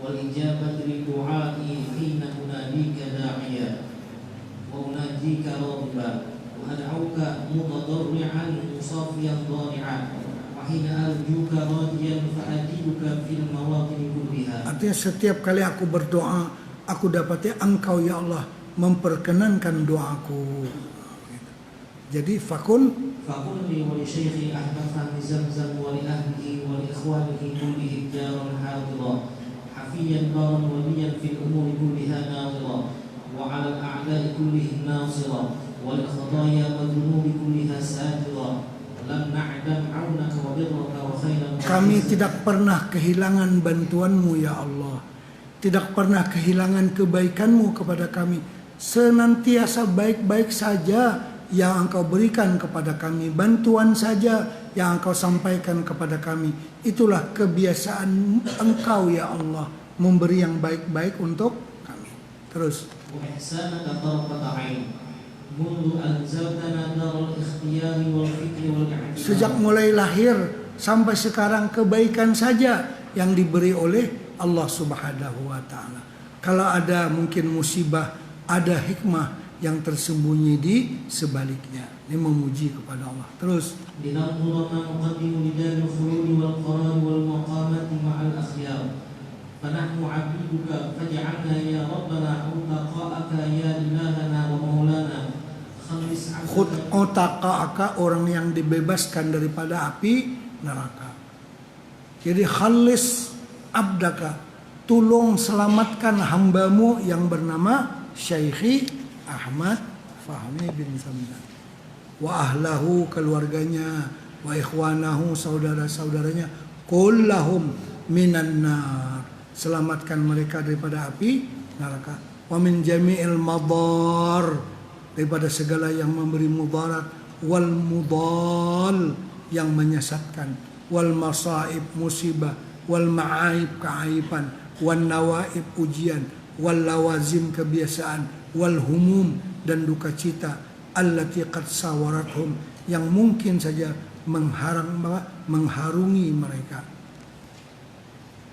wal ijabatu li du'ai hina unadika da'iya wa unajika radiba wa ad'uka mutadarri'an musafiyan dhari'an wa hina arjuka radiyan fa'ajiduka fil mawaqin kulliha. Artinya setiap kali aku berdoa, aku dapati Engkau ya Allah memperkenankan doaku. Jadi fakun li wa li syekhi Ahmad Fahmi Zamzam wa li ahlihi wa li ikhwanihi kullihim jaran hadira hafiyan baran waliyan fil umuri kulliha nadira wa ala al-a'da'i kullihim nasira wa والخطايا والذنوب كلها ساترا لم نعلم عونك وبرك وخيرا. Kami tidak pernah kehilangan bantuanmu ya Allah. Tidak pernah kehilangan kebaikanmu kepada kami. Senantiasa baik-baik saja yang engkau berikan kepada kami. Bantuan saja yang engkau sampaikan kepada kami. Itulah kebiasaan engkau ya Allah. Memberi yang baik-baik untuk kami. Terus. Sejak mulai lahir sampai sekarang kebaikan saja yang diberi oleh Allah Subhanahu wa taala. Kalau ada mungkin musibah, ada hikmah yang tersembunyi di sebaliknya. Ini memuji kepada Allah. Terus. فنحن عبيدك فاجعلنا يا ربنا عتقاءك يا إلهنا ومولانا خلص عبدك. Utaqa'aka, orang yang dibebaskan daripada api neraka. Jadi khalis abdaka, tolong selamatkan hambamu yang bernama Syekhi Ahmad Fahmi bin Samdan. Wa ahlahu, keluarganya, wa ikhwanahu, saudara-saudaranya, kullahum minan nar, selamatkan mereka daripada api neraka. Wa min jami'il madar, daripada segala yang memberi mudarat, wal mudal, yang menyesatkan, wal masaib, musibah, wal ma'aib, keaiban, wal nawaib, ujian, wal lawazim, kebiasaan, wal humum, dan duka cita, allati qad sawarathum, yang mungkin saja mengharungi mereka.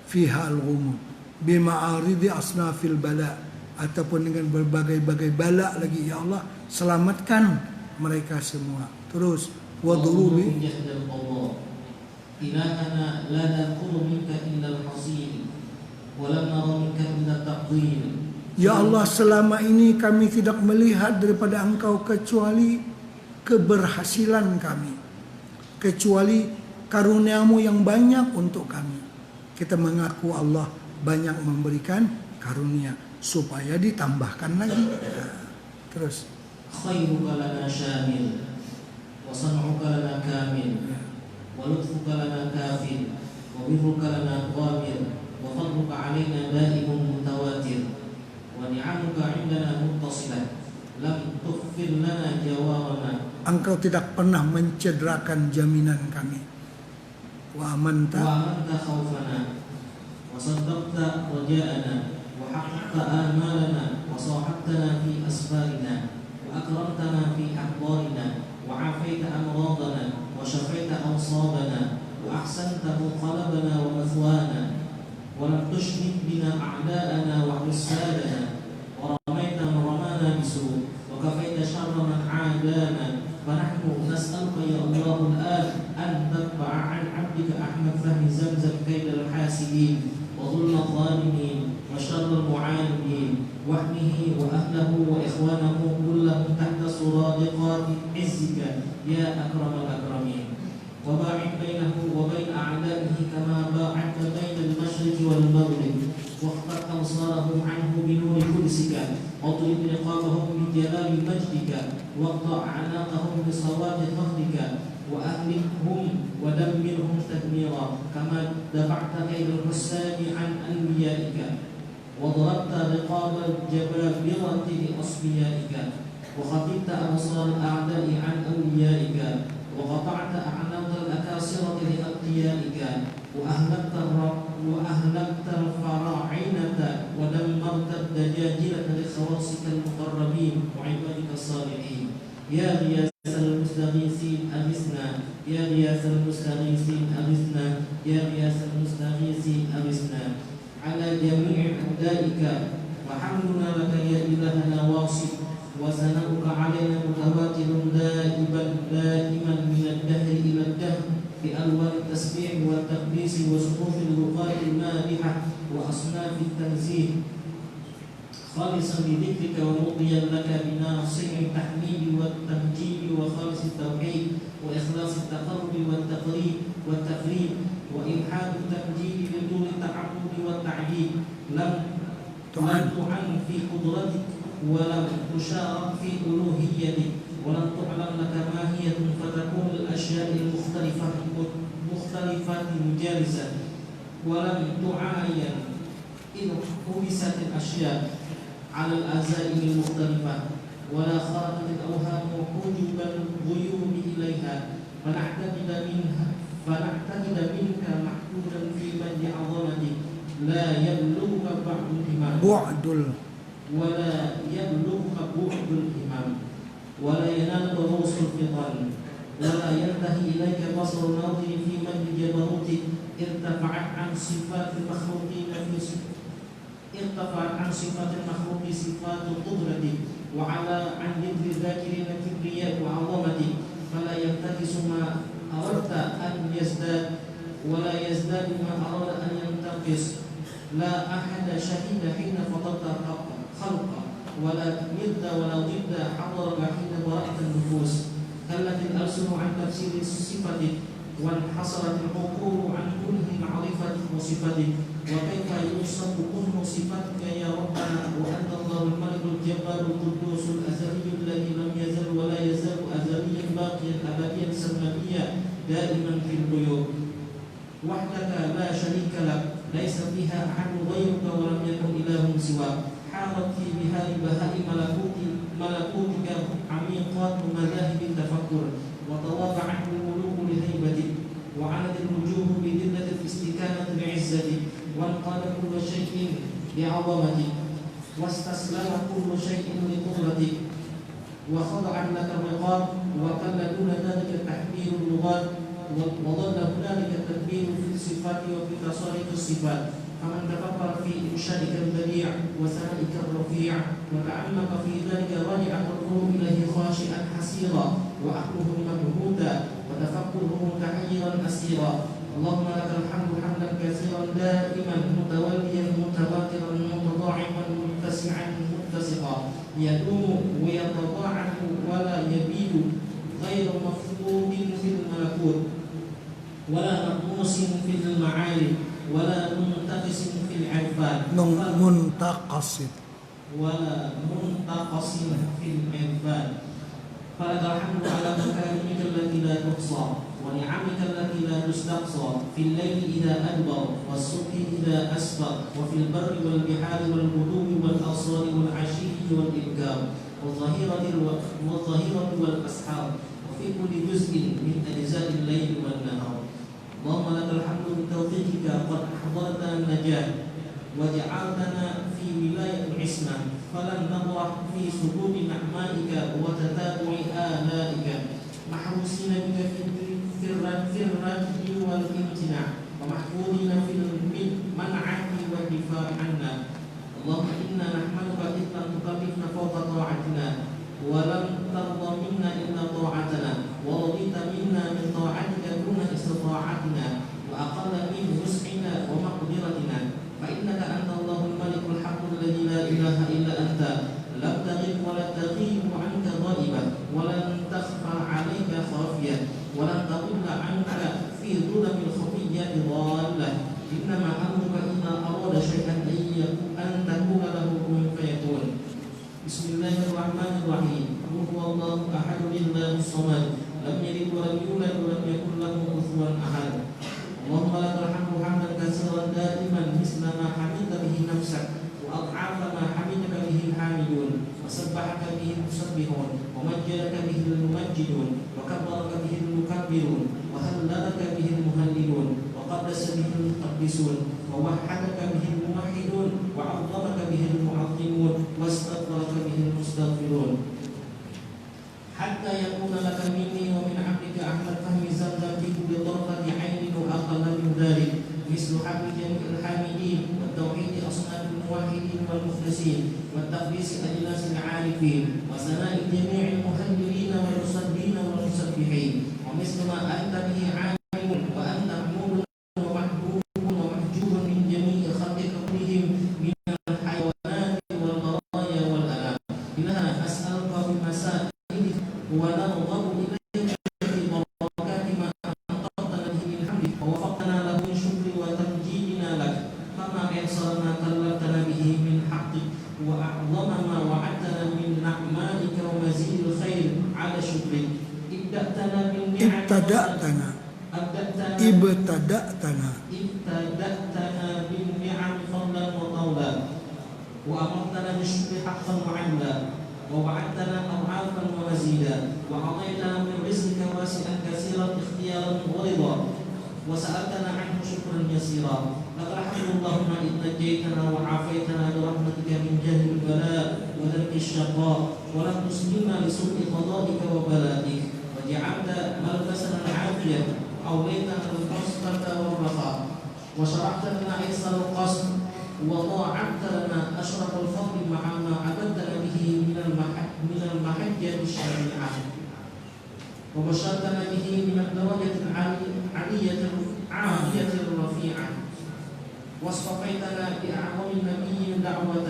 Fiha al-ghumum bima'aridi asnafil bala, ataupun dengan berbagai-bagai bala lagi ya Allah, selamatkan mereka semua. Terus wadhurubi ilahana la naqulu minka illa al-hasil wa lam nara minka illa taqdir. Ya Allah, selama ini kami tidak melihat daripada Engkau kecuali keberhasilan kami, kecuali karunia-Mu yang banyak untuk kami. Kita mengaku Allah banyak memberikan karunia, supaya ditambahkan lagi. Terus. Khairuka lana syamil, wa san'uka lana kamil, wa lutfuka lana kafil, wa birruka lana qamil, wa fadluka alaina daimun mutawatir, wa ni'amuka indana muttasilah, lam tughfir lana jawarana. Engkau tidak pernah mencederakan jaminan kami. Wa amanta khawfana, wa saddaqta raja'ana, wa haqqaqta amalana, wa sahabtana fi asfarina, wa akramtana fi ahbarina, wa afaita amradana, wa syafaita awsabana, wa ahsanta muqalabana wa mathwana, wa lam tushmit bina a'da'ana wa husadana, wa ramaita ramana bisu, wa kafaita syarra man 'adana. فنحن نسألك يا الله الآن أن تتبع عن عبدك أحمد فهمي زمزم كيد الحاسدين وظلم الظالمين وشر المعاندين، واحمه وأهله وإخوانه كلهم تحت سرادقات عزك يا أكرم الأكرمين، وباعد بينه وبين أعدائه كما باعدت بين المشرق والمغرب، واخفض أبصارهم عنه بنور قدسك، واضرب رقابهم بجلال مجدك، واقطع أعناقهم بصواب فضلك، وأهلكهم ودمرهم تدميرا كما دفعت كيد الحسان عن أنبيائك، وضربت رقاب الجبابرة لأصفيائك، وخطبت أبصار الأعداء عن أوليائك، وقطعت أعناق الأكاسرة لأتقيائك، وأهلكت الفراعنة ودمرت الدجاجلة لخواصك المقربين وعبادك الصالحين. يا غياث المستغيثين أغثنا، يا غياث المستغيثين أغثنا، يا غياث المستغيثين أغثنا على جميع أعدائك، وحمدنا لك يا إلهنا واصف، وثناؤك علينا متواتر دائما من الدهر إلى الدهر بألوان التسبيح والتقديس وصفوف الرقاة المادحة وأصناف التنزيه، خالصا بذكرك ومرضيا لك بناصر التحميد والتمجيد وخالص التوحيد وإخلاص التقرب والتقريب وإلحاد التمجيد بدون التعبد والتعجيل، لم تعن في قدرتك ولم تشارك في ألوهيتك، ولم تعلم لك ماهية فتكون الأشياء المختلفة مجالسة، ولم تعاين إذ حبست الأشياء على الأزائم المختلفة، ولا خرجت الأوهام حجب الغيوب إليها، فنعتقد منك محدودا في مجد عظمتك لا يبلغك بعد الإمام ولا يبلغك بعد الإمام، ولا ينال رؤوس الفطن، ولا ينتهي إليك بصر ناظر في مجد جبروتك. ارتفعت عن صفات المخلوق صفات قدرتك، وعلى عن ذكر الذاكرين كبرياء وعظمتك، فلا ينتكس ما أردت أن يزداد، ولا يزداد ما أراد أن ينتقص. لا أحد شهد حين فطرت خلقا، ولا ند ولا ضد حضرك حين برأت النفوس. كلت الألسن عن تفسير صفتك، وانحصرت العقول عن كنه معرفة وصفتك. وكيف يوصف كنه صفتك يا ربنا وأنت الله الملك الجبار القدوس الأزلي الذي لم يزل ولا يزال أزليا باقيا أبديا سرمديا دائما في الغيوب، وحدك لا شريك لك، ليس فيها أحد غيرك ولم يكن إله سواك. حارت في بهار بهاء ملكوتك عميقات مذاهب التفكر، وتواضعت الملوك لهيبتك، وعنت الوجوه بذلة الاستكانة لعزتك، وانقاد كل شيء بعظمتك، واستسلم كل شيء لقدرتك، وخضع لك الرقاب، وكل دون ذلك تحبير اللغات، وظل هنالك التدبير في الصفات وفي تصاريف الصفات. فمن تفكر في إنشائك البديع وثنائك الرفيع وتعمق في ذلك رجع قلبه إليه خاشعا حسيرا، وعقله مبهوتا، وتفكره متحيرا أسيرا. اللهم لك الحمد حمدا كثيرا دائما متوليا متواترا متضاعفا متسعا متسقا، يدوم ويتضاعف ولا يبيد، غير مفقود في الملكوت، ولا مقموس في المعالي، ولا منتقص في العرفان، في العرفان. فلك الحمد على مكارمك التي لا تحصى، ونعمك التي لا تستقصى، في الليل إذا أدبر، والصبح إذا أسفر، وفي البر والبحار والغدو والآصال والعشي والإبكار، والظهيرة والأسحار، وفي كل جزء من أجزاء الليل والنهار. اللهم لك الحمد بتوفيقك قد أحضرتنا النجاة، وجعلتنا في ولاية العصمة، فلن نبرح في سجود نعمائك وتتابع آلائك، محروسين بك في الرد والامتناع، ومحفوظين في المنعة والدفاع عنا. اللهم إنا نحمدك إذ لم تكلفنا فوق طاعتنا، ولم ترضى منا إلا طاعتنا، ورضيت منا من طاعتك دون استطاعتنا، وأقل من وسعنا ومقدرتنا. فإنك أنت الله الملك الحق الذي لا إله إلا أنت، لم تغب ولا تغيب عنك غائبا، ولن تخفى عليك خافية، ولن تضل عنك في ظلم الخفية ضالة. إنما أمرك إذا أراد شيئا أن تكون له كن فيكون. بسم الله الرحمن الرحيم. قل هو الله أحد الله الصمد، لم يلد ولم يولد ولم يكن له كفوا أحد. اللهم لك الحمد حمدا كثيرا دائما مثل ما حمدت به نفسك، وأضعاف ما حمدك به الحامدون، وسبحك به المسبحون، ومجدك به الممجدون، وكبرك به المكبرون، وهللك به المهللون، وقدس به المقدسون، ووحدك به الموحدون، وعظمك به المعظمون، واستغفرك به المستغفرون. حتى يكون لك مني ومن عبدك أحمد فهم زمزم بطرفة عين وأقل من ذلك، مثل حمد جميع الحامدين، والتوحيد أصناف الموحدين والمخلصين، والتقديس أجلاس العارفين، وثناء جميع المهللين والمصلين والمسبحين، ومثل ما أنت به عالم وأنت محمود ومحبوب ومحجوب من جميع خلقك كلهم من الحيوانات والبرايا والأنام. إنها أسألك بمسائل ونرغب إليك في بركات ما أنقذتنا به من حمدك، ووفقتنا له من شكر وتمجيدنا لك، كما أيسر ما كلفتنا به من حقك، وأعظم ما وعدتنا من نعمائك ومزيد الخير على ibtada'tana بالنعم فضلا وطولا وأمرتنا بالشكر حقا وعدلا ووعدتنا أضعافا ومزيدا وأعطيتنا من رزقك واسعا كثيرا اختيارا ورضا وسألتنا عنه شكرا يسيرا لك الحمد اللهم إذ نجيتنا وعافيتنا برحمتك من جهل البلاء ودرك الشقاء ولم تسلمنا لسوء قضائك وبلائك وجعلت ملبسنا العافية أوليتنا الفرصة والرخاء وشرعت لنا أيسر القصد وضاعفت لنا أشرف الفضل مع ما عبدتنا به من المحجة الشريعة وبشرتنا به من الدرجة العالية الرفيعة واصطفيتنا بأعظم النبي دعوة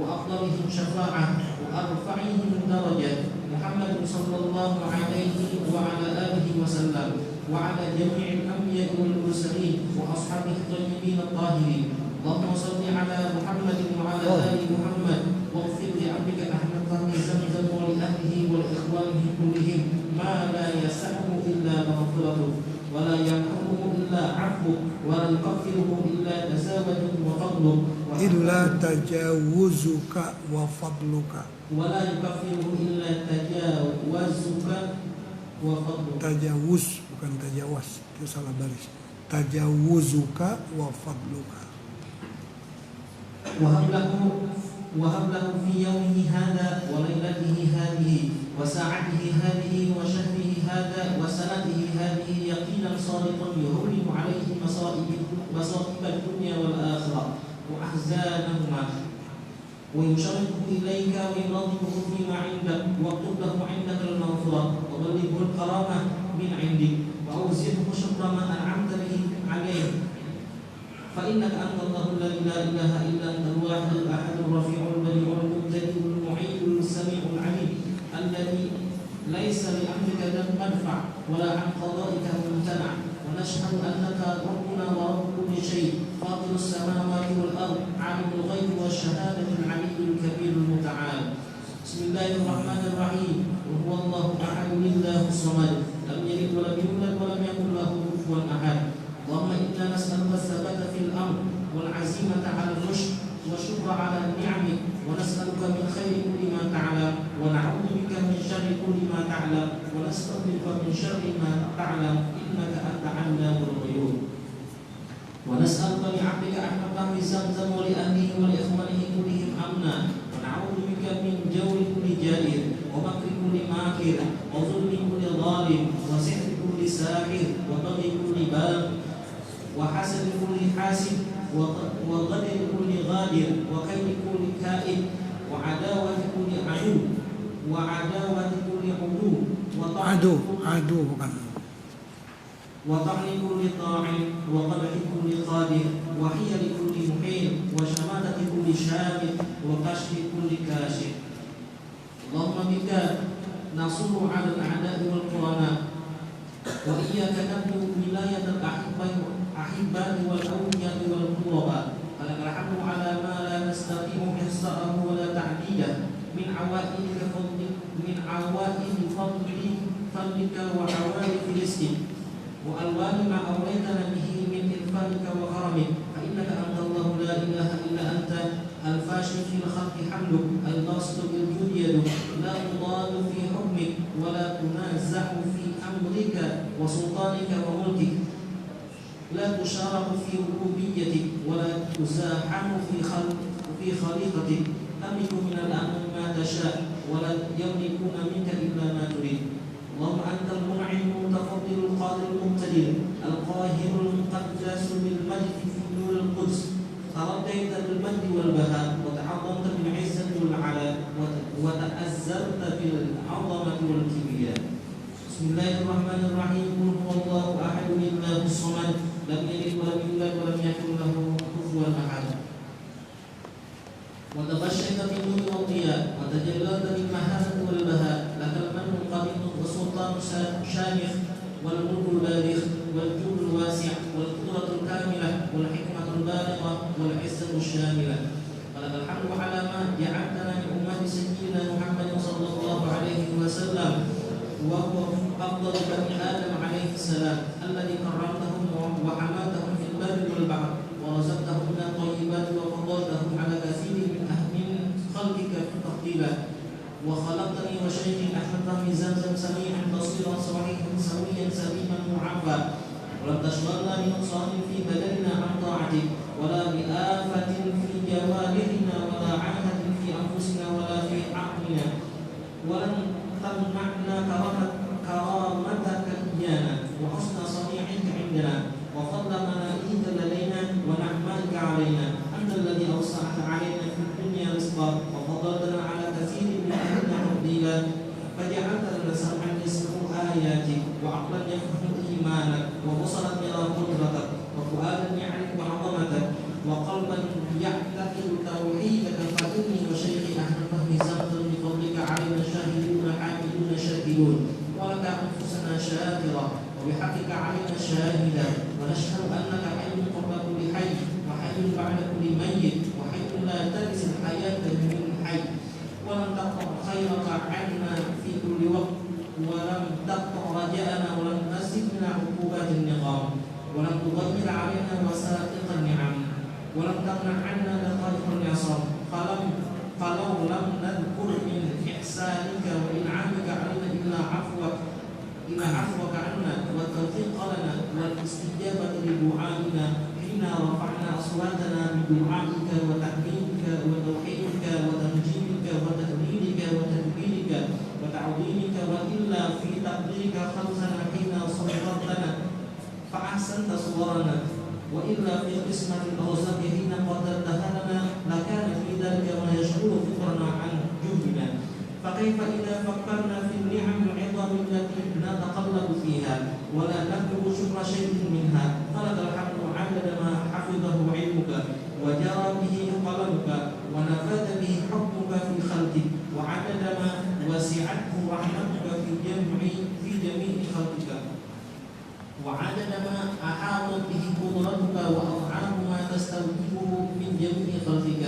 وأفضلهم شفاعة وأرفعهم درجة محمد صلى الله عليه وعلى آله وسلم وعلى جميع الأنبياء والمرسلين وأصحابه الطيبين الطاهرين اللهم صل على محمد وعلى آل محمد واغفر لعبدك أحمد بن زمزم ولأهله ولإخوانه كلهم ما لا يسعه إلا مغفرته ولا يرحمه إلا عفوك ولا يكفره إلا تزاوجك وفضلك إلا تجاوزك وفضلك ولا يكفره إلا تجاوزك وفضلك. Tajawuz bukan tajawaz, itu salah baris. Tajawuzuka wa fadluka. وهب له في يومه هذا وليلته هذه وساعته هذه وشهره هذا وسنته هذه يقينا صادقا يهون عليه مصائب الدنيا والآخرة وأحزانهما ويشرفه إليك ويرغبه فيما عندك واكتب له عندك المغفرة وبلغه الكرامة من عندك وأوزعه شكر ما أنعمت به عليه فإنك أنت الله الذي لا إله إلا أنت الواحد الأحد الرفيع البديع المبتدئ المعيد السميع العليم الذي ليس لأمرك مدفع ولا عن قضائك ممتنع ونشهد أنك ربنا ورب كل شيء فاطر السماوات والأرض عالم الغيب والشهادة العلي الكبير المتعال بسم الله الرحمن الرحيم وهو الله أحد الله الصمد لم يلد ولم يولد ولم يكن له كفوا أحد اللهم إنا نسألك الثبات في الأمر والعزيمة على الرشد والشكر على نعمك ونسألك من خير كل ما تعلم ونعوذ بك من شر كل ما تعلم ونستغفرك من شر ما تعلم إنك أنت علام الغيوب ونسألك لعبدك أحمد بن زمزم ولأهله ولإخوانه كلهم أمنا ونعوذ بك من جور كل جائر ومكر كل ماكر وظلم كل ظالم وسحر كل ساحر وبغي كل باغ وحسد كل حاسد وغدر كل غادر وكيد كل كائد وعداوة كل عدو وعداوة كل عدو bukan وطعن كل طاعن وقدح كل قادر وحيل كل محيل وشماتة كل شامل وكشف كل كاشف اللهم بك نصر على الأعداء والقرناء وإياك نبدو ولاية الأحباء والأولياء والقرباء فلك الحمد على ما لا نستطيع إحصاءه ولا تعديده من عوائد فضلك وعوارف رزقك وألوان ما أوليتنا به من إنفاقك وكرمك فإنك أنت الله لا إله إلا أنت الفاشل في الخلق حمدك الباسط بالجود يدك لا تضاد في حكمك ولا تنازع في أمرك وسلطانك وملكك لا تشارك في ربوبيتك ولا تزاحم في خليقتك تملك من الأمر ما تشاء ولا يملكون منك إلا ما تريد اللهم أنت المنعم المتفضل القادر المقتدر القاهر المقدس بالمجد في نور القدس ترضيت بالمجد والبهاء وتعظمت بالعزة والعلاء وتأزرت بالعظمة والكبرياء بسم الله الرحمن الرحيم قل هو الله أحد الله الصمد لم يلد ولم يولد ولم يكن له كفوا أحد وتغشيت بالنور والضياء وتجلت بالمهابة والبهاء لك المن القديم والسلطان الشامخ والملك البالغ والجود الواسع والقدرة الكاملة والحكمة البالغة والعزة الشاملة ولك الحمد على ما جعلتنا من أمة سيدنا محمد صلى الله عليه وسلم وهو أفضل بني آدم عليه السلام الذي كرمتهم وحماتهم في البر والبحر ورزقتهم من الطيبات وفضلتهم على كثير من خلقك تفضيلا. وخلقتني وشيخي أحمد رامي زمزم سميعا بصيرا صحيحا سويا سليما معافى ولم تشغلنا بنقصان في بدننا عن طاعتك ولا بآفة في جوارحنا ولا عاهة في أنفسنا ولا في عقلنا ولن تمنعنا كرامتك إيانا وحسن صنيعك عندنا وفضل منائك لدينا ونعمائك علينا. أنت الذي أوسعت علينا في الدنيا رزقا وفضلتنا على كثير من أهلنا تفضيلا فجعلت لنا سمعا يسمع آياتك وعقلا يفهم إيمانك وبصرا يرى قدرتك وفؤادا يعرف عظمتك وقلبا يعتقد توحيدك. فإني وشيخي أحمد فهمي زمزم بفضلك علينا شاهدون حامدون شاكرون ولك أنفسنا شاكرة وبحقك علينا شاهدا ونشهد أنك حي قبل كل حي وحي بعد كل ميت وحي لا ترث الحياة من حي ولم تقطع خيرك عنا في كل وقت ولم تقطع رجاءنا ولم تزدنا عقوبات النظام ولم تغير علينا وسائق النعم ولم تمنع عنا دقائق النعصام فلو لم نذكر من إحسانك وإنعامك علينا إلا عفوك عنا والتوفيق لنا والاستجابة لدعائنا حين رفعنا أصواتنا بدعائك وتحميدك وتوحيدك وتمجيدك وتهليلك وتكبيرك وتعظيمك وإلا في تقديرك خلقنا حين صورتنا فأحسنت صورنا وإلا في قسمة الأرزاق حين قدرتها لنا لكان في ذلك ما يشغل فكرنا عن جهدنا. فكيف إذا فكرنا في النعم العظام التي نتقلب فيها ولا نبلغ شكر شيء منها فلك الحمد عدد ما حفظه علمك وجرى به قلمك ونفذ به حكمك في خلقك وعدد ما وسعته رحمتك في جميع خلقك وعدد ما أحاطت به قدرتك وأضعاف ما تستوجبه من جميع خلقك.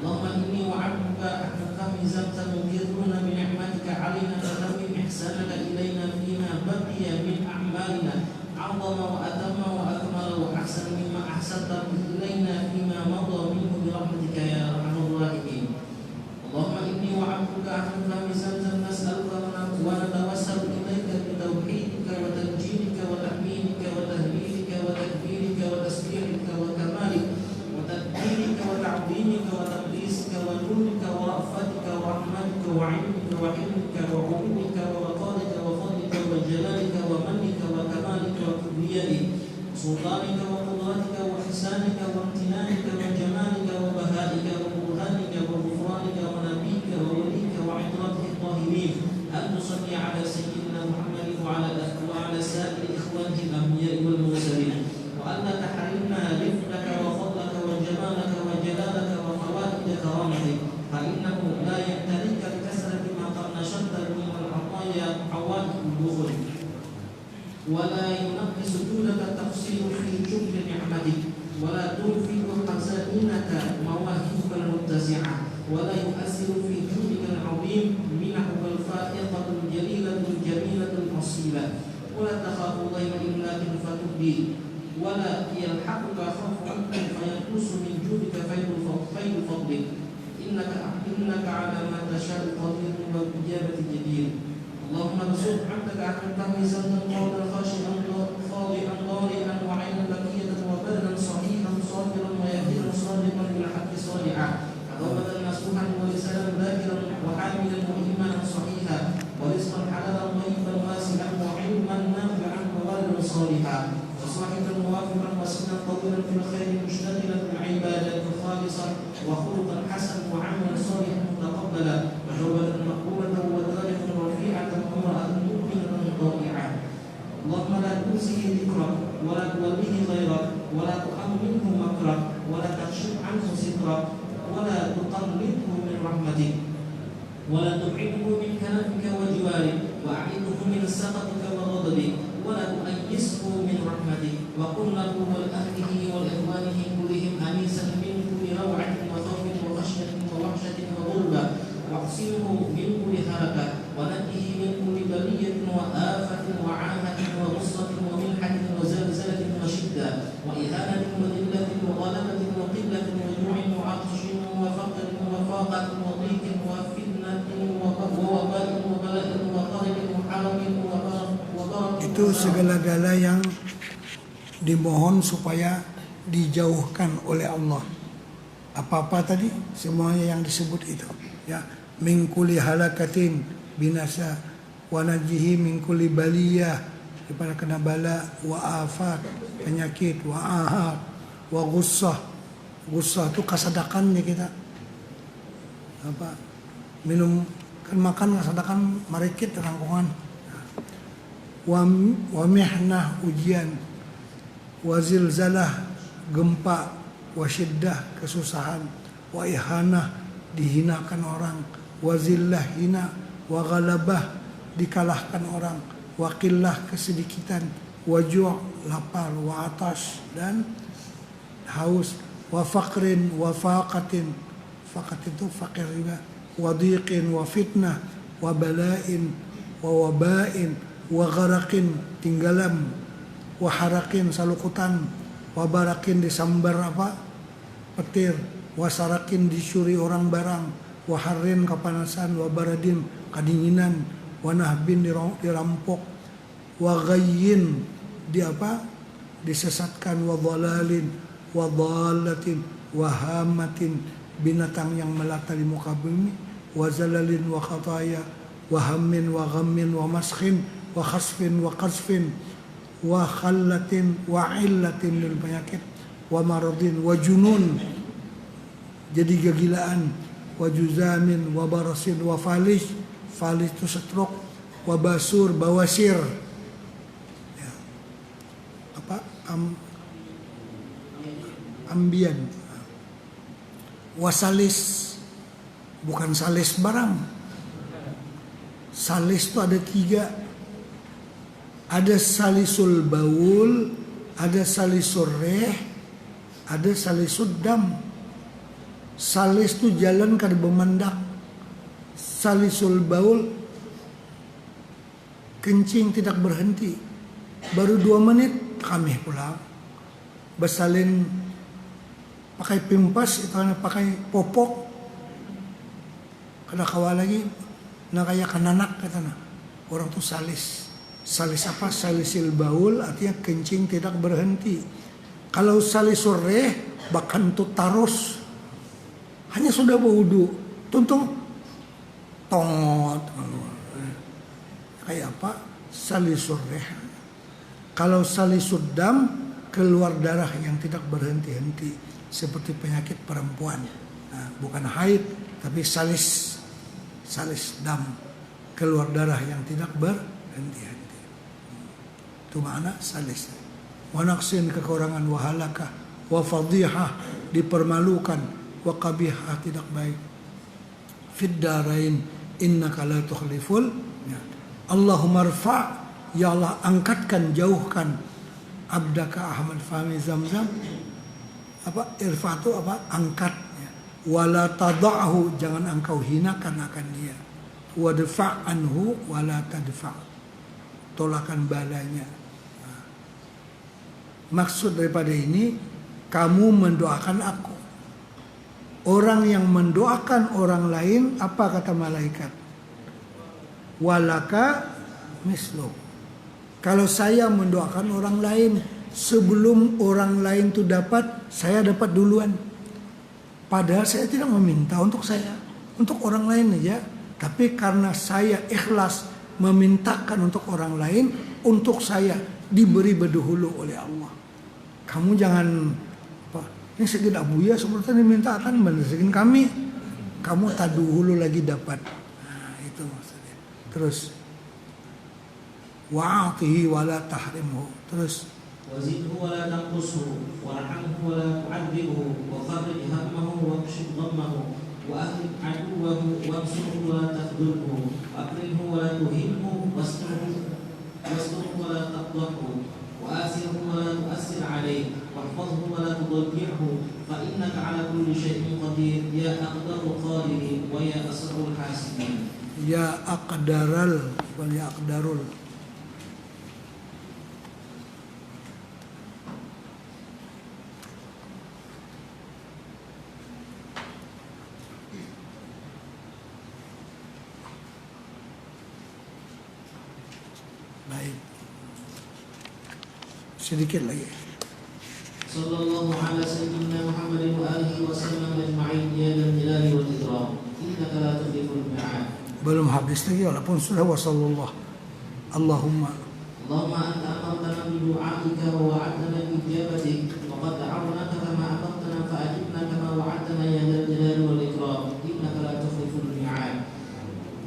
اللهم إني وعبدك أحمد فهمي زمزم مقرون بنعمتك علينا فتمم إحسانك إلينا فيما بقي من أعمالنا أعظم وأتم وأكمل وأحسن مما أحسنت إلينا فيما مضى منه برحمتك يا أرحم الراحمين. اللهم إني وعبدك أحمد فهمي زمزم نسألك ونتوسل إليك بتوحيدك وتنجيلك وتحميدك وتهليلك وتكبيرك وتسبيحك وكمالك وتدبيرك وتعظيمك وتقديسك ونورك ورأفتك ورحمتك وعلمك وحلمك وعلومك ووقارك وفضلك وجلالك ومنك وكمالك وكبريائك وسلطانك وقدرتك وإحسانك وامتنانك وجمالك وبهائك وبرهانك وغفرانك ونبيك ووليك وعطرتك الطاهرين أن تصلي على سيدنا محمد وعلى سائر إخوانه الأنبياء والمرسلين وأن تحرمنا رفقك وفضلك وجمالك وجلالك وفوائد كرامتك فإنه لا يمتلك بكثرة ما قد نشرت من العطايا عوائد البخل ولا ينقص جودك التفصيل في شكر نعمتك ولا تنفذ خزائنك مواهبك المتسعة ولا يؤثر في جودك العظيم منحك الفائقة الجليلة الجميلة الأصيلة ولا تخاف ضيم إملاك فتبدي ولا يلحقك خوف عنك فينقص من جودك فيض فضلك إنك على ما تشاء قدير وبإجابة جدير. اللهم ارزق عبدك أحمد فهمي زمزم قولا خاشعا خاضعا ضارعا وعينا بكية وبدنا صحيحا صابرا ويقينا صادقا بالحق صالحا وتوبة نصوحا ولسانا ذاكرا وحاملا وإيمانا صحيحا ورزقا حلالا طيبا واسعا وعلما نافعا وولدا صالحا وصاحبا موافقا وسنا طويلا في الخير مشتغلا بالعبادة خالصا وخلقا حسنا وعملا صالحا متقبلا وتوبة مقبولة ودرجة رفيعة وامرأة مؤمنة طائعة. اللهم لا تنسه ذكرك ولا توليه غيرك ولا تؤمنه مكرك ولا تكشف عنه سترك ولا تقلده من رحمتك ولا تبعده من كلامك وجوارك وأعيده من سخطك وغضبك ولا تؤيسه من رحمتك وقل له ولأهله ولإخوانه كلهم أنيسا من كل روعة وخوف وخشية ووحشة وغربة واعصمه من كل هلكة ونجه من كل بلية وآفة itu segala-gala yang dimohon supaya dijauhkan oleh Allah. Apa-apa tadi semuanya yang disebut itu ya, min kulli halakatin binasa wa najihi min kulli baliyah, daripada kena bala, wa afat penyakit, wa ahad, wa ghussah. Ghussah itu kasadakannya kita apa minum kan makan kasadakan marikit rangkungan, wa mihnah ujian, wa zilzalah gempa, wa syiddah kesusahan, wa ihanah dihinakan orang, wa zillah hina, wa ghalabah dikalahkan orang, wa qillah kesedikitan, wa ju' lapar, wa atash dan haus, wa faqrin wa faqatin, faqat itu fakir juga, wa dhiqin wa fitnah, wa bala'in wa waba'in, wa gharaqin tinggalam, wa harakin salukutan, wa barakin disambar apa petir, wa sarakin dicuri orang barang, wa harrin kepanasan, wa baradin kedinginan, wa nahbin dirampok, wa ghayyin di apa disesatkan, wa dhalalin wa dhalatin, wa hamatin binatang yang melata di muka bumi, wa zalalin wa khataya, wa hammin wa ghammin wa maskhin, wa khasfin wa qasfin, wa khallatin wa illatin lil penyakit, wa maradin wa junun jadi kegilaan, wa juzamin wa barasin wa falis, falis itu stroke, wa basur bawasir ya. Apa ambian, wa salis bukan salis barang, salis itu ada 3, ada salisul baul, ada salisul reh, ada salisud dam. Salis itu jalan kada bemandak, salisul baul kencing tidak berhenti, baru 2 menit kami pulang. Bersalin pakai pimpas itu pakai popok, kada kawa lagi, nak kayak kananak katana. Orang tuh salis. Salis apa? Salisil baul artinya kencing tidak berhenti. Kalau salisul reh bahkan tuh tarus, hanya sudah berwudu, tuntung tongot. Kayak apa? Salisul reh. Kalau salisul dam keluar darah yang tidak berhenti-henti, seperti penyakit perempuan. Nah, bukan haid tapi salis dam, keluar darah yang tidak berhenti-henti. Itu makna salis. Wa naqsin kekurangan, wa halakah, wa fadhihah dipermalukan, wa qabihah tidak baik. Fid darain innaka la tukhliful. Allahumma rfa', ya Allah angkatkan, jauhkan abdaka Ahmad Fahmi Zamzam. Apa irfa' itu apa? Angkat. Wala tada'hu, jangan engkau hinakan akan dia. Wadfa' anhu wala tadfa', tolakan balanya. Maksud daripada ini, kamu mendoakan aku. Orang yang mendoakan orang lain, apa kata malaikat? Walaka mislu. Kalau saya mendoakan orang lain, sebelum orang lain itu dapat, saya dapat duluan. Padahal saya tidak meminta untuk saya, untuk orang lain aja. Tapi karena saya ikhlas memintakan untuk orang lain, untuk saya diberi berdahulu oleh Allah. Kamu jangan ini segede abuya seperti dimintakan mendesakin kami, kamu tak dulu lagi dapat. Nah, itu maksudnya. Terus wa'atihi wa la tahrimhu. Terus wazidhu wa la tanqushu, warhamhu wa la tu'adzibhu, wa farrij hammahu wa kshif dhammahu, wa ahlib aduwahu wa ansurhu wa la takhdhulhu, wa akrimhu wa la tuhimhu, wasturhu wa la taqdhahu, wa asirhu wa la tu'assir alayhi, واحفظه ولا تضيعه فإنك على كل شيء قدير يا أقدر القادرين ويا أسرع الحاسبين. يا أقدر ويا أقدر. Baik. sedikit lagi. Sallallahu ala sayyidina Muhammadin wa alihi wa sallam ajma'in ya dzal jalali wal ikram. Innaka la tukhliful mi'ad. Belum habis lagi walaupun sudah wasallallahu. Allahumma anta amartana bi du'aika wa wa'adtana bi ijabatik wa qad da'awnaka kama amartana fa ajibna kama wa'adtana ya dzal jalali wal ikram. Innaka la tukhliful mi'ad.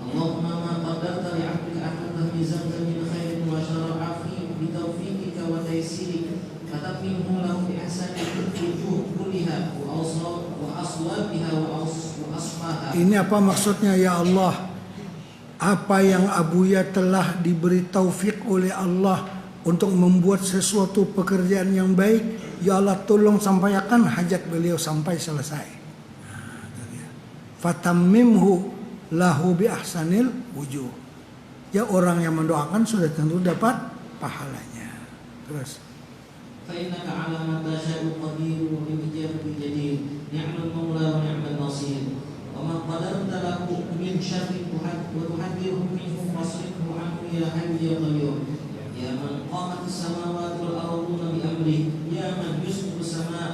Allahumma ma qaddarta li 'abdika ahad tahmi zamzam min khairin wa syara'a fi bi tawfiqika wa taysirika fatamimhu lahu bi ihsani wujuh kulliha wa aswabiha wa asmaha. Ini apa maksudnya ya Allah? Apa yang Abuya telah diberi taufik oleh Allah untuk membuat sesuatu pekerjaan yang baik, ya Allah tolong sampaikan hajat beliau sampai selesai. Fatammimhu lahu bi ahsanil wujuh. Ya orang yang mendoakan sudah tentu dapat pahalanya. Terus فإنك على ما تشاء قدير وبالإجابة جدير نعم المولى ونعم النصير وما قدرت له من شر وتحذره منه فاصرفه عنه يا حي يا قيوم يا من قامت السماوات والأرضون بأمره يا من يسبق السماء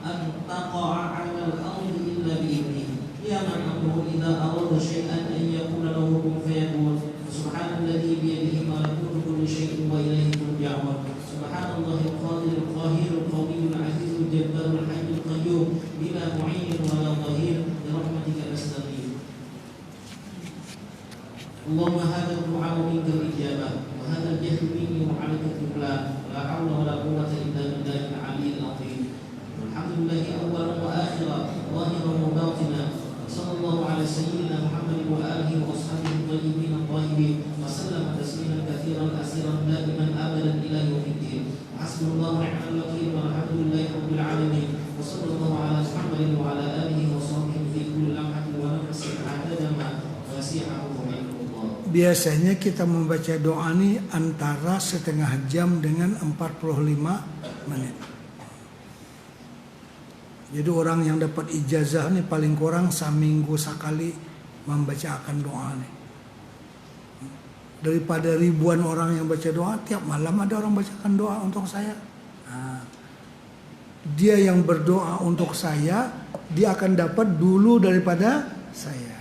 أن تقع على الأرض إلا بإذنه يا من أمره إذا أراد شيئا أن يقول له كن فيكون سبحان الذي بيده ملكوت كل شيء وإليه ترجعون سبحان الله القادر القاهر القوي العزيز الجبار الحي القيوم بلا معين ولا ظهير برحمتك نستغيث. اللهم هذا الدعاء منك الإجابة وهذا الجهل مني وعليك الإقلال ولا حول ولا قوة إلا بالله العلي العظيم. والحمد لله أولا وآخرا ظاهرا وباطنا صلى الله على سيدنا محمد وآله وأصحابه الطيبين الطاهرين وسلم تسليما كثيرا أسيرا دائما أبدا إلى يوم الدين. حسبنا الله ونعم الوكيل والحمد لله رب العالمين وصلى الله على محمد وعلى آله وصحبه في كل لمحة ونفس عدد ما وسعه علم الله. Biasanya kita membaca doa ini antara setengah jam dengan 45 menit. Jadi orang yang dapat ijazah nih paling kurang seminggu sekali membacakan doa nih. Daripada ribuan orang yang baca doa, tiap malam ada orang bacakan doa untuk saya. Nah, dia yang berdoa untuk saya, dia akan dapat dulu daripada saya.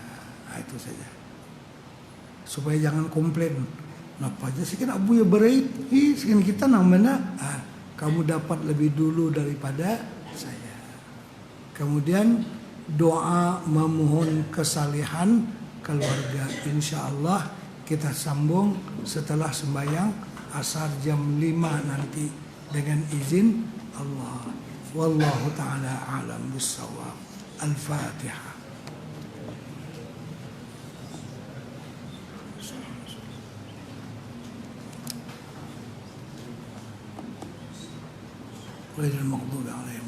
Nah, itu saja. Supaya jangan komplain. Kenapa aja sekian Abu ya berait, sekian kita namanya. Kamu dapat lebih dulu daripada saya. Kemudian doa memohon kesalehan keluarga. Insya Allah kita sambung setelah sembahyang asar jam 5 nanti dengan izin Allah. Wallahu ta'ala alam bissawab. Al-Fatihah. Ghairil maghdubi alaihim.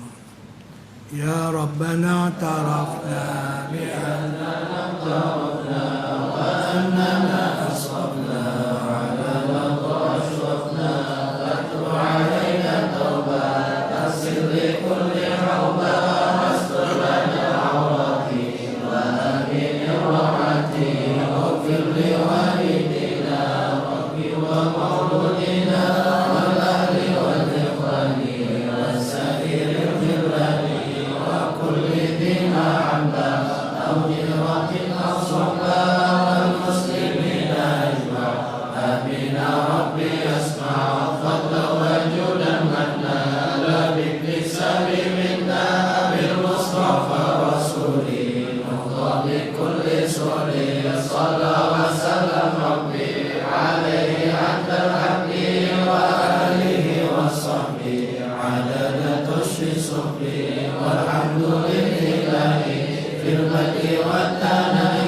Ya Rabbana tarafna bi'annana tarafna wa annana asrafna ala laqad ashrafna fatub alaina tawbah tasil li kulli hawba astur lana awrati wa amin rahmati waghfir li walidina rabbi wa mauludina wal ahli wal ikhwani wasa'iril khilani كل بما عمدا أو جهرة أو صحبة والمسلمين أجمع آمين ربي أسمع الفضل وجودا منا لا باكتساب منا بالمصطفى رسولي نهضى بكل سوري صلى وسلم ربي عليه عند الحق وآله وصحبه عدد تشفي صحبي والحمد لله في البدء والثناء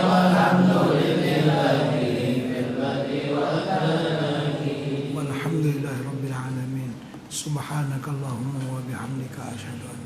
والحمد لله في البدء والثناء والحمد لله رب العالمين سبحانك اللهم وبحمدك أشهد أن